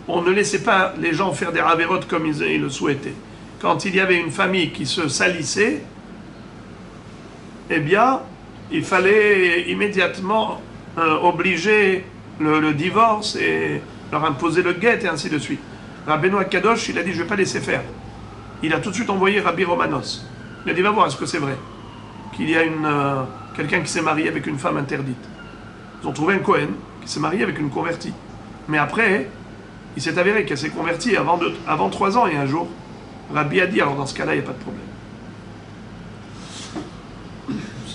On ne laissait pas les gens faire des ravérotes comme ils le souhaitaient. Quand il y avait une famille qui se salissait, eh bien, il fallait immédiatement obliger le divorce et leur imposer le guet et ainsi de suite. Rabbeinu Kadosh, il a dit je ne vais pas laisser faire. Il a tout de suite envoyé Rabbi Romanos. Il a dit va voir, est-ce que c'est vrai qu'il y a quelqu'un qui s'est marié avec une femme interdite. Ils ont trouvé un Kohen qui s'est marié avec une convertie. Mais après, il s'est avéré qu'elle s'est convertie avant 3 ans et 1 jour. Rabbi a dit, alors dans ce cas-là, il n'y a pas de problème.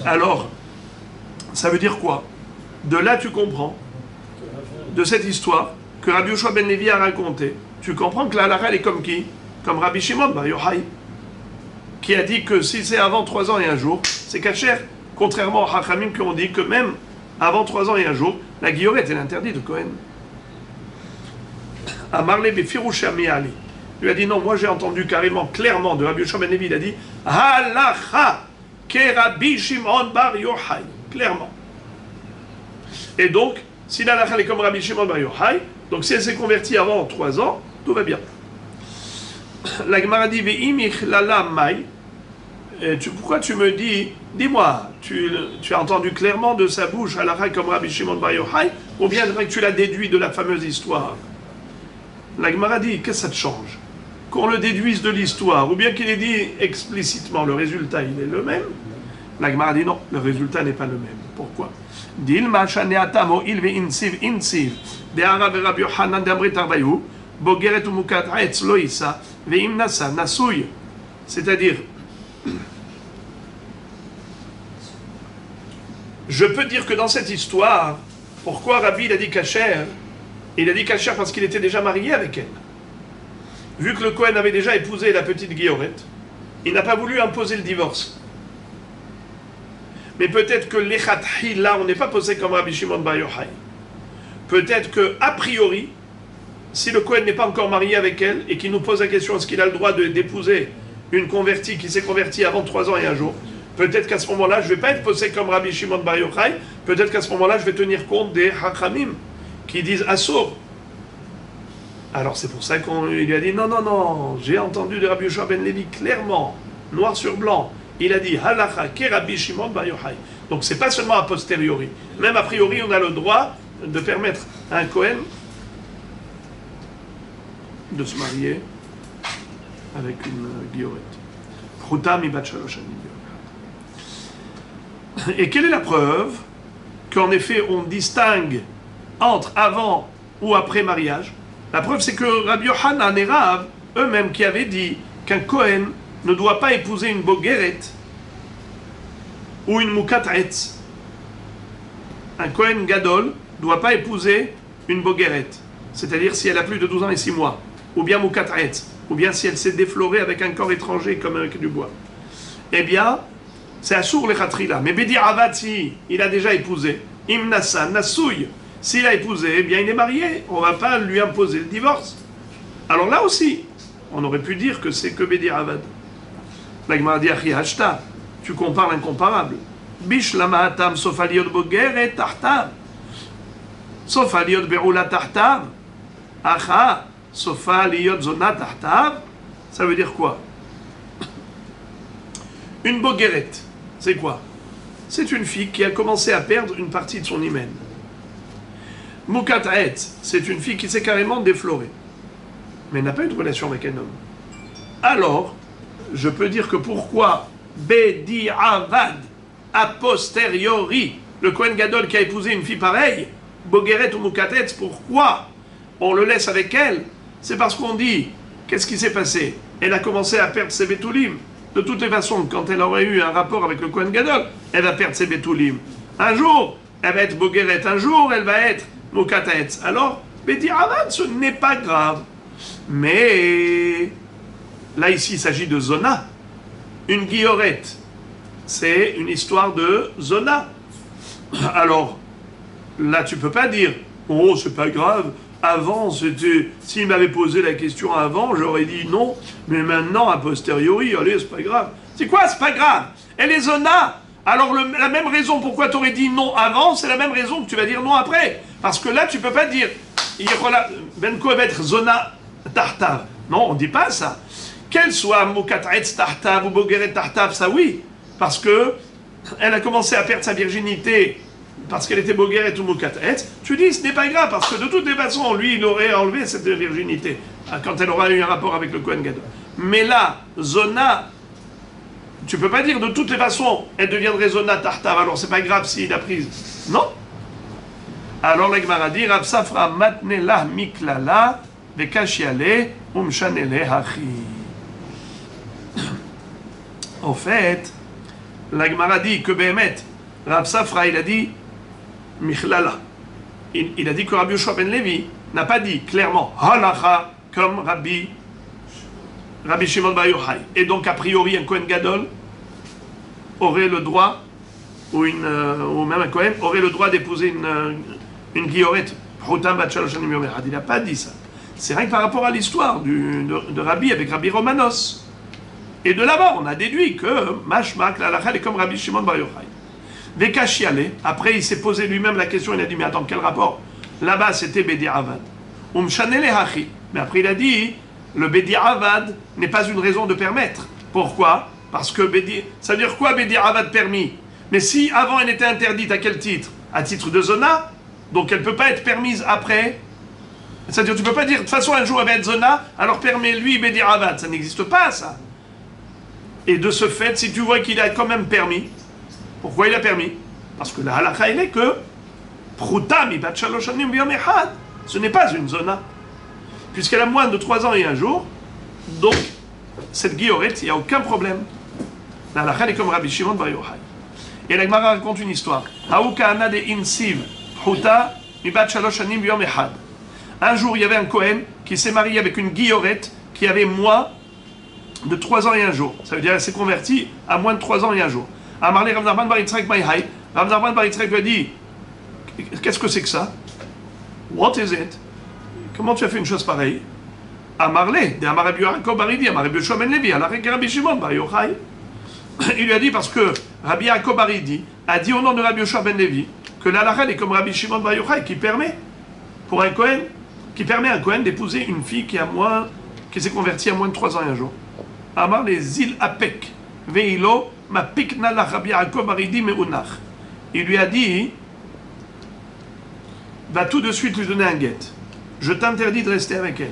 Alors, ça veut dire quoi? De là, tu comprends, de cette histoire que Rabbi Yoshua ben Levi a raconté, tu comprends que la halakha est comme qui? Comme Rabbi Shimon bar Yochai, qui a dit que si c'est avant 3 ans et 1 jour, c'est kasher, contrairement aux Hachamim qui ont dit que même avant 3 ans et 1 jour, la guillorette est interdite de Kohen. Amarle befirouche amiali. Il a dit non, moi j'ai entendu carrément, clairement de Rabbi Yoshua ben Levi, il a dit halakha ke Rabbi Shimon bar Yochai, clairement. Et donc, si la halakha est comme Rabbi Shimon bar Yochai, donc si elle s'est convertie avant 3 ans, tout va bien. La Gemara dit ve'imich lala mai. Pourquoi tu me dis, dis-moi, tu as entendu clairement de sa bouche halakha comme Rabbi Shimon bar Yochai, ou bien que tu l'as déduit de la fameuse histoire? La Gemara dit, qu'est-ce que ça te change? Qu'on le déduise de l'histoire, ou bien qu'il ait dit explicitement, le résultat il est le même. La Gemara dit non, le résultat n'est pas le même. Pourquoi? Dilma shaneatamo ilve insiv insiv de Arav Rabbi Yochanan d'Amrit Arbayu bogeret umukat haetz loïsa ve'im nasa nasouy. C'est-à-dire, je peux dire que dans cette histoire, pourquoi Rabbi il a dit kasher? Il a dit kasher parce qu'il était déjà marié avec elle. Vu que le Kohen avait déjà épousé la petite guillorette, il n'a pas voulu imposer le divorce. Mais peut-être que l'Echatchi, là, on n'est pas posé comme Rabbi Shimon bar Yochai. Peut-être que, a priori, si le Kohen n'est pas encore marié avec elle et qu'il nous pose la question est-ce qu'il a le droit d'épouser une convertie qui s'est convertie avant 3 ans et 1 jour, peut-être qu'à ce moment-là, je ne vais pas être posé comme Rabbi Shimon bar Yochai, peut-être qu'à ce moment-là, je vais tenir compte des Hachamim qui disent Assour. Alors c'est pour ça qu'on lui a dit non, j'ai entendu de Rabbi Yoshua ben Levi clairement, noir sur blanc, il a dit halakha ke Rabbi Shimon bar Yochai. Donc c'est pas seulement a posteriori, même a priori on a le droit de permettre à un Kohen de se marier avec une guillorette. Choutam ibat shalosh anim. Et quelle est la preuve qu'en effet on distingue entre avant ou après mariage? La preuve, c'est que Rabbi Yochanan et Rav, eux-mêmes, qui avaient dit qu'un Kohen ne doit pas épouser une bogeret ou une mukat etz. un Kohen Gadol ne doit pas épouser une Bogeret, c'est-à-dire si elle a plus de 12 ans et 6 mois, ou bien Mukatretz, ou bien si elle s'est déflorée avec un corps étranger comme avec du bois. Eh bien, c'est Assour le Khatrila. Mais Bedi Avad, si il a déjà épousé, Imnassa, Nassouille, s'il a épousé, eh bien il est marié, on ne va pas lui imposer le divorce. Alors là aussi, on aurait pu dire que c'est que Bedi Avad. La Gemara dit Achi Hashta, tu compares l'incomparable. Bish lamahatam sofaliot bogeret tahtav. Sofaliot beroula tahtav. Acha sofaliot zona tahtav. Ça veut dire quoi? Une bogeret, c'est quoi? C'est une fille qui a commencé à perdre une partie de son hymen. Mukat'et, c'est une fille qui s'est carrément déflorée, mais n'a pas eu de relation avec un homme. Alors, je peux dire que pourquoi Bedi Avad, a posteriori, le Kohen Gadol qui a épousé une fille pareille, Bogeret ou Mukat'et, pourquoi on le laisse avec elle? C'est parce qu'on dit, qu'est-ce qui s'est passé? Elle a commencé à perdre ses Betoulim. De toutes les façons, quand elle aurait eu un rapport avec le Kohen Gadol, elle va perdre ses Betoulim. Un jour, elle va être Bogeret, un jour, elle va être Mukat'et. Alors, Bedi Avad, ce n'est pas grave. Mais, là, ici, il s'agit de Zona. Une guillorette, c'est une histoire de Zona. Alors, là, tu peux pas dire, oh, c'est pas grave. Avant, c'était, s'il m'avait posé la question avant, j'aurais dit non. Mais maintenant, a posteriori, allez, c'est pas grave. C'est quoi, c'est pas grave? Elle est Zona. Alors, la même raison pourquoi tu aurais dit non avant, c'est la même raison que tu vas dire non après. Parce que là, tu peux pas dire, Ben Kohevet Zona Tartav. Non, on dit pas ça. Qu'elle soit Mukat'etz Tartav ou Bogeret Tartav, ça oui. Parce que elle a commencé à perdre sa virginité parce qu'elle était Bogeret ou Mukat'etz. Tu dis, ce n'est pas grave, parce que de toutes les façons, lui, il aurait enlevé cette virginité quand elle aura eu un rapport avec le Kohen Gadol. Mais là, Zona, tu peux pas dire de toutes les façons, elle deviendrait Zona Tartav, alors c'est pas grave s'il a pris. Non. Alors la Gemara dit, Rav Safra matnela miklala vekashiale umshanele hachi. En fait, la Gemara dit que Behemet, Rav Safra, il a dit Michlala. Il a dit que Rabbi Yoshua ben Levi n'a pas dit clairement Halacha comme Rabbi Shimon bar Yochai. Et donc, a priori, un Kohen Gadol aurait le droit, ou même un Kohen, aurait le droit d'épouser une guillorette. Il n'a pas dit ça. C'est rien que par rapport à l'histoire de Rabbi avec Rabbi Romanos. Et de là-bas, on a déduit que Mashmak, la halakha, est comme Rabbi Shimon bar Yochai. Vekashiale, après il s'est posé lui-même la question, il a dit, mais attends, quel rapport? Là-bas, c'était Bedi Avad. Umshanele hachi. Mais après, il a dit, le Bedi Avad n'est pas une raison de permettre. Pourquoi? Parce que ça veut dire quoi, Bedi Avad permis? Mais si avant elle était interdite, à quel titre? À titre de Zona, donc elle ne peut pas être permise après. C'est-à-dire, tu ne peux pas dire, de toute façon, un jour elle va être Zona, alors permets-lui Bedi Avad. Ça n'existe pas, ça. Et de ce fait, si tu vois qu'il a quand même permis, pourquoi il a permis? Parce que la halakha, il est que ce n'est pas une zona. Puisqu'elle a moins de 3 ans et 1 jour, donc cette guillorette, il n'y a aucun problème. La halakha est comme Rabbi Shimon bar Yochai. Et la Gemara raconte une histoire. Un jour, il y avait un Kohen qui s'est marié avec une guillorette qui avait moins de 3 ans et 1 jour. Ça veut dire qu'elle s'est convertie à moins de 3 ans et 1 jour. Amarle Rav Nachman bar Yitzchak Maïhaï. Rav Nachman bar Yitzchak lui a dit, qu'est-ce que c'est que ça? What is it? Comment tu as fait une chose pareille? Amarle, de Amar Rabbi Yaakov bar Idi, Amar Rabbi Yoshua ben Levi, Amar Rabbi Shimon bar Yochai. Il lui a dit parce que Rabbi Yaakov bar Idi a dit au nom de Rabbi Yoshua ben Levi que l'halakha est comme Rabbi Shimon bar Yochai qui permet pour un Kohen, qui permet à un Kohen d'épouser une fille qui s'est convertie à moins de 3 ans et 1 jour. Amar les îles Apek, Veilo, ma pikna la Rabbi Yaakov bar Idi meunach. Il lui a dit, va tout de suite lui donner un guet. Je t'interdis de rester avec elle.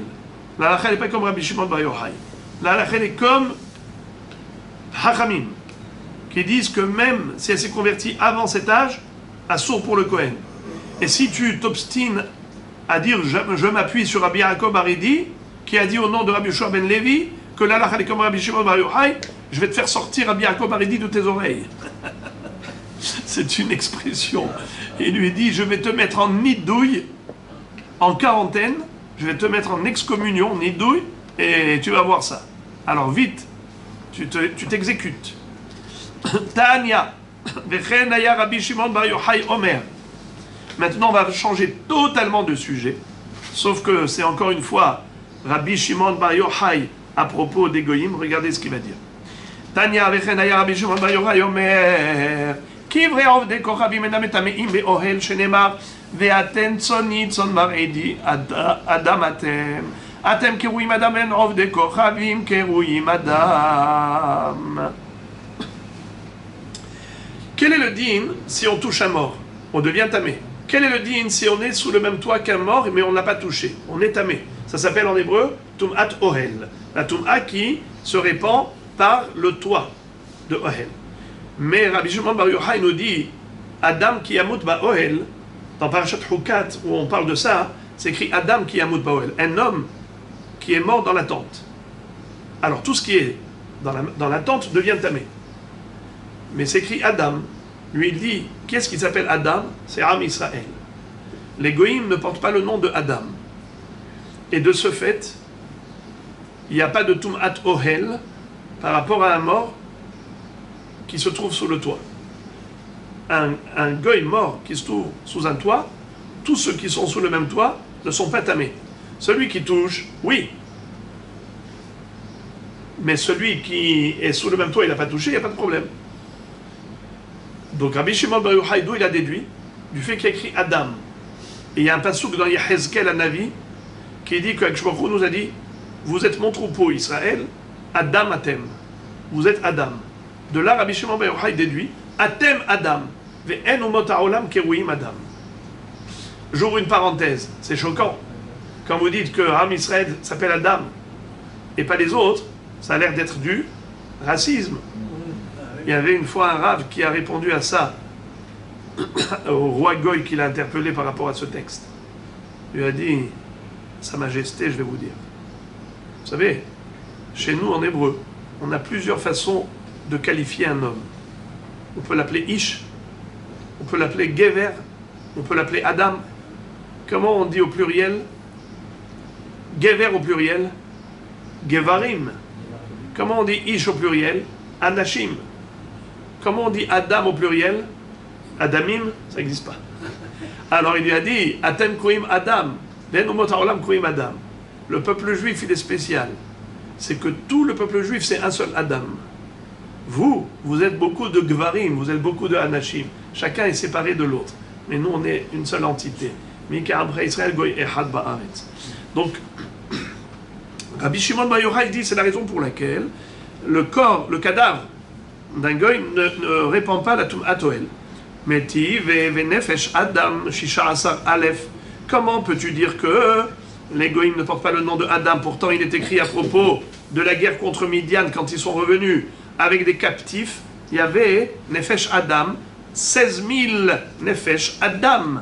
La halakha n'est pas comme Rabbi Shimon bar Yochai. La halakha est comme Hachamim, qui disent que même si elle s'est convertie avant cet âge, assour pour le Kohen. Et si tu t'obstines à dire je m'appuie sur Rabbi Yaakov bar Idi, qui a dit au nom de Rabbi Yoshua ben Levi que la halakha est comme Rabbi Shimon bar Yochai, je vais te faire sortir Rabbi Yaakov bar Idi de tes oreilles. C'est une expression. Il lui dit, je vais te mettre en nidouille, en quarantaine, je vais te mettre en excommunion, nidouille, et tu vas voir ça. Alors vite, tu t'exécutes. Tanya, Vechen aya Rabbi Shimon bar Yochai Omer. Maintenant, on va changer totalement de sujet, sauf que c'est encore une fois Rabbi Shimon bar Yochai à propos des goyim. Regardez ce qu'il va dire. Tanya, Vechen aya Rabbi Shimon bar Yochai Omer. Kivre ovde kochavim enam metameim beohel shenemar ve'aten tzoni tzon mar'edi adam atem. Atem keruim adam en ovde kochavim keruim adam. Quel est le din si on touche un mort? On devient tamé. Quel est le din si on est sous le même toit qu'un mort mais on ne l'a pas touché? On est tamé. Ça s'appelle en hébreu tum'at ohel. La tum'a qui se répand par le toit de ohel. Mais Rabbi Shimon bar Yochai nous dit Adam qui yamut ba'ohel, dans Parashat Hukat où on parle de ça, c'est écrit Adam qui yamut ba'ohel, un homme qui est mort dans la tente. Alors tout ce qui est dans la tente devient tamé. Mais c'est écrit Adam. Lui il dit qu'est-ce qui s'appelle Adam? C'est Am Israël. Les goïms ne portent pas le nom de Adam. Et de ce fait, il n'y a pas de Tum'at Ohel par rapport à un mort qui se trouve sous le toit. Un goy mort qui se trouve sous un toit, tous ceux qui sont sous le même toit ne sont pas tamés. Celui qui touche, oui. Mais celui qui est sous le même toit, il n'a pas touché, il n'y a pas de problème. Donc Rabbi Shimon bar Yochai, il a déduit du fait qu'il y a écrit Adam. Et il y a un passouk dans Yehezkel à Navi qui dit que Akadosh Baruch Hu nous a dit vous êtes mon troupeau Israël, Adam Atem. Vous êtes Adam. De là, Rabbi Shimon bar Yochai déduit Atem Adam, ve'en umot ha'olam keruim Adam. J'ouvre une parenthèse, c'est choquant. Quand vous dites que Am Israël s'appelle Adam et pas les autres, ça a l'air d'être du racisme. Il y avait une fois un rave qui a répondu à ça au roi Goy qui l'a interpellé par rapport à ce texte. Il lui a dit Sa Majesté, je vais vous dire. Vous savez, chez nous en hébreu, on a plusieurs façons de qualifier un homme. On peut l'appeler Ish, on peut l'appeler Gever, on peut l'appeler Adam. Comment on dit au pluriel? Gever au pluriel, Gevarim. Comment on dit Ish au pluriel? Anashim. Comment on dit Adam au pluriel? Adamim, ça n'existe pas. Alors il lui a dit Atem Kouim Adam, Benumot Haolam Kouim Adam. Le peuple juif, il est spécial. C'est que tout le peuple juif, c'est un seul Adam. Vous êtes beaucoup de Gvarim, vous êtes beaucoup de Anashim. Chacun est séparé de l'autre. Mais nous, on est une seule entité. Mika Abra Israël Goy Echad Ba'aretz. Donc, Rabbi Shimon bar Yochai dit c'est la raison pour laquelle le corps, le cadavre d'un goy ne répand pas la Tum'at Ohel. Meti ve'nefesh Adam shisha asar Aleph. Comment peux-tu dire que les goyim ne portent pas le nom de Adam? Pourtant, il est écrit à propos de la guerre contre Midian quand ils sont revenus avec des captifs. Il y avait Nefesh Adam, 16 000 Nefesh Adam.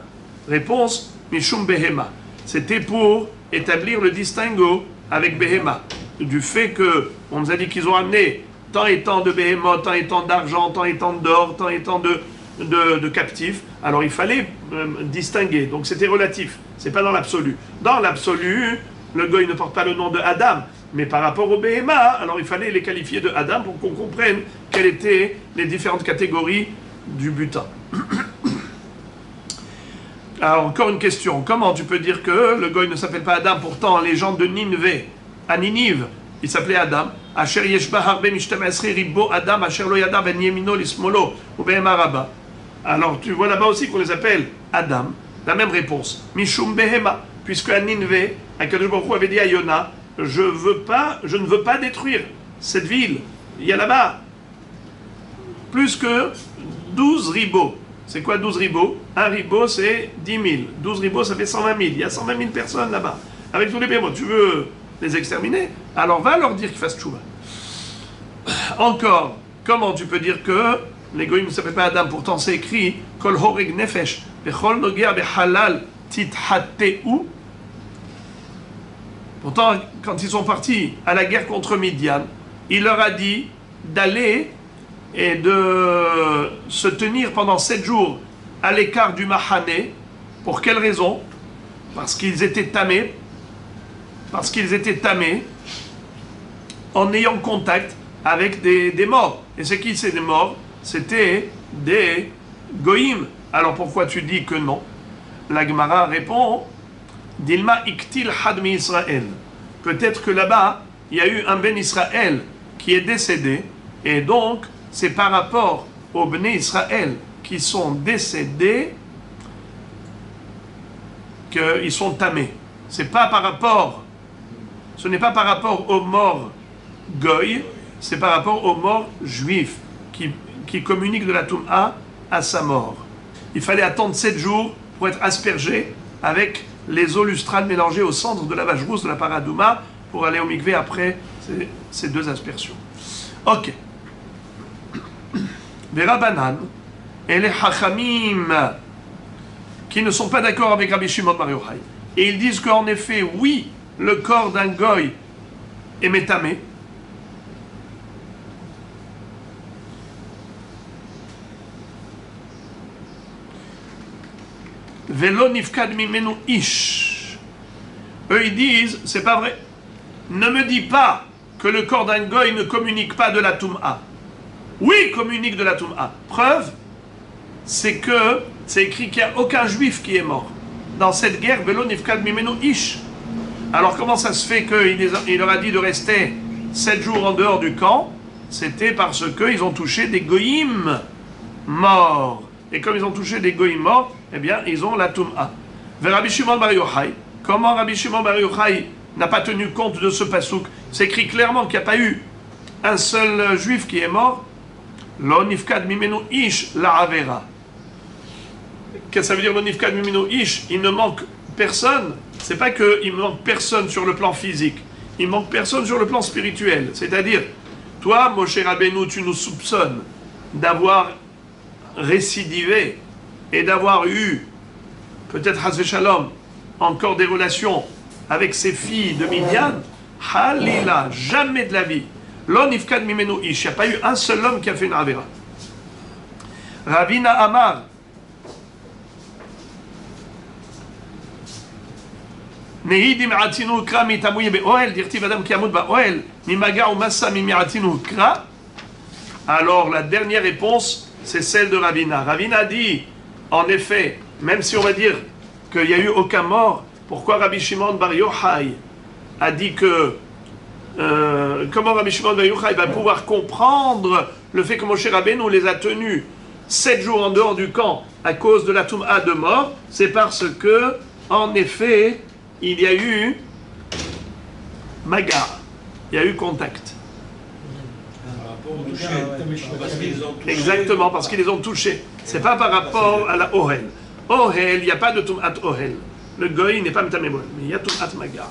Réponse Mishum Behema. C'était pour établir le distinguo avec Behema. Du fait que on nous a dit qu'ils ont amené tant et tant de Behemot, tant et tant d'argent, tant et tant d'or, tant et tant de captifs. Alors il fallait distinguer. Donc c'était relatif. C'est pas dans l'absolu. Dans l'absolu, le goy ne porte pas le nom de Adam. Mais par rapport au Behema, alors il fallait les qualifier de Adam pour qu'on comprenne quelles étaient les différentes catégories du butin. Alors encore une question. Comment tu peux dire que le goy ne s'appelle pas Adam? Pourtant les gens de Nineveh, à Ninive, il s'appelait Adam. Asher yeshba harbe mishtamesri ribo Adam asher lo yada ben yemino lismolo ou behema rabba. Alors tu vois là-bas aussi qu'on les appelle Adam. La même réponse. Mishum behema. Puisque à Nineveh, Akadosh Baruch Hu avait dit à Yona, je ne veux pas détruire cette ville. Il y a là-bas plus que 12 ribots. C'est quoi 12 ribots? Un ribot, c'est 10 000. 12 ribots, ça fait 120 000. Il y a 120 000 personnes là-bas. Avec tous les bémots. Tu veux les exterminer? Alors va leur dire qu'ils fassent tchouva. Encore, comment tu peux dire que les goyim ne s'appellent pas Adam? Pourtant, c'est écrit Kol horeg nefesh bechol nogea behalal tithateu. Pourtant, quand ils sont partis à la guerre contre Midian, il leur a dit d'aller et de se tenir pendant 7 jours à l'écart du Mahane. Pour quelle raison? Parce qu'ils étaient tamés. Parce qu'ils étaient tamés en ayant contact avec des morts. Et c'est qui ces morts? C'était des goïms. Alors pourquoi tu dis que non? La Gemara répond, Dilma iktil hadmi Israël. Peut-être que là-bas, il y a eu un ben Israël qui est décédé, et donc c'est par rapport aux ben Israël qui sont décédés qu'ils sont tamés. Ce n'est pas par rapport aux morts goy, c'est par rapport aux morts juifs qui communiquent de la Toum'a à sa mort. Il fallait attendre 7 jours pour être aspergé avec les eaux lustrales mélangées au centre de la vache rousse de la paradouma pour aller au mikvé après ces 2 aspersions. Ok. Les Rabbanan et les Hachamim qui ne sont pas d'accord avec Rabbi Shimon Bar Yochai. Et ils disent qu'en effet, oui, le corps d'un goy est métamé. Velo nifkad mimenu ish. Eux ils disent, c'est pas vrai. Ne me dis pas que le corps d'un goy ne communique pas de la Toum'a. Oui, il communique de la Toum'a. Preuve, c'est que c'est écrit qu'il n'y a aucun juif qui est mort. Dans cette guerre, Velo nifkad mimenu ish. Alors comment ça se fait qu'il leur a dit de rester 7 jours en dehors du camp? C'était parce qu'ils ont touché des goïms morts. Et comme ils ont touché des goïms morts, eh bien, ils ont la Toum'a. Vers Rabbi Shimon Bar Yochai, comment Rabbi Shimon Bar Yochai n'a pas tenu compte de ce pasouk? C'est écrit clairement qu'il n'y a pas eu un seul juif qui est mort. Lo nifkad mimenu ish la avera. Qu'est-ce que ça veut dire lo nifkad mimenu ish? Il ne manque personne. C'est pas qu'il manque personne sur le plan physique. Il manque personne sur le plan spirituel. C'est-à-dire, toi, Moshe Rabbeinu, tu nous soupçonnes d'avoir récidivé et d'avoir eu, peut-être Hazve Shalom, encore des relations avec ses filles de Midian. Halila, jamais de la vie. Lo nifkad mimenu ish. Il n'y a pas eu un seul homme qui a fait une avera. Ravina Amar. Nehidim atinu kra mitamouye be'oel, dirtiv adam ki amud ba'oel, mimaga ou massa mimiatinu kra. Alors la dernière réponse, c'est celle de Ravina. Ravina dit, en effet, même si on va dire qu'il n'y a eu aucun mort, pourquoi Rabbi Shimon Bar Yochai a dit que comment Rabbi Shimon Bar Yochai va pouvoir comprendre le fait que Moshe Rabbeinu les a tenus 7 jours en dehors du camp à cause de la Toum'a de mort? C'est parce que, en effet, il y a eu maga, il y a eu contact. Exactement, parce qu'ils les ont touchés. C'est pas par rapport à la Ohel. Ohel, il n'y a pas de Tum'at Ohel. Le goy n'est pas Metamémol, mais il y a Tum'at Maga.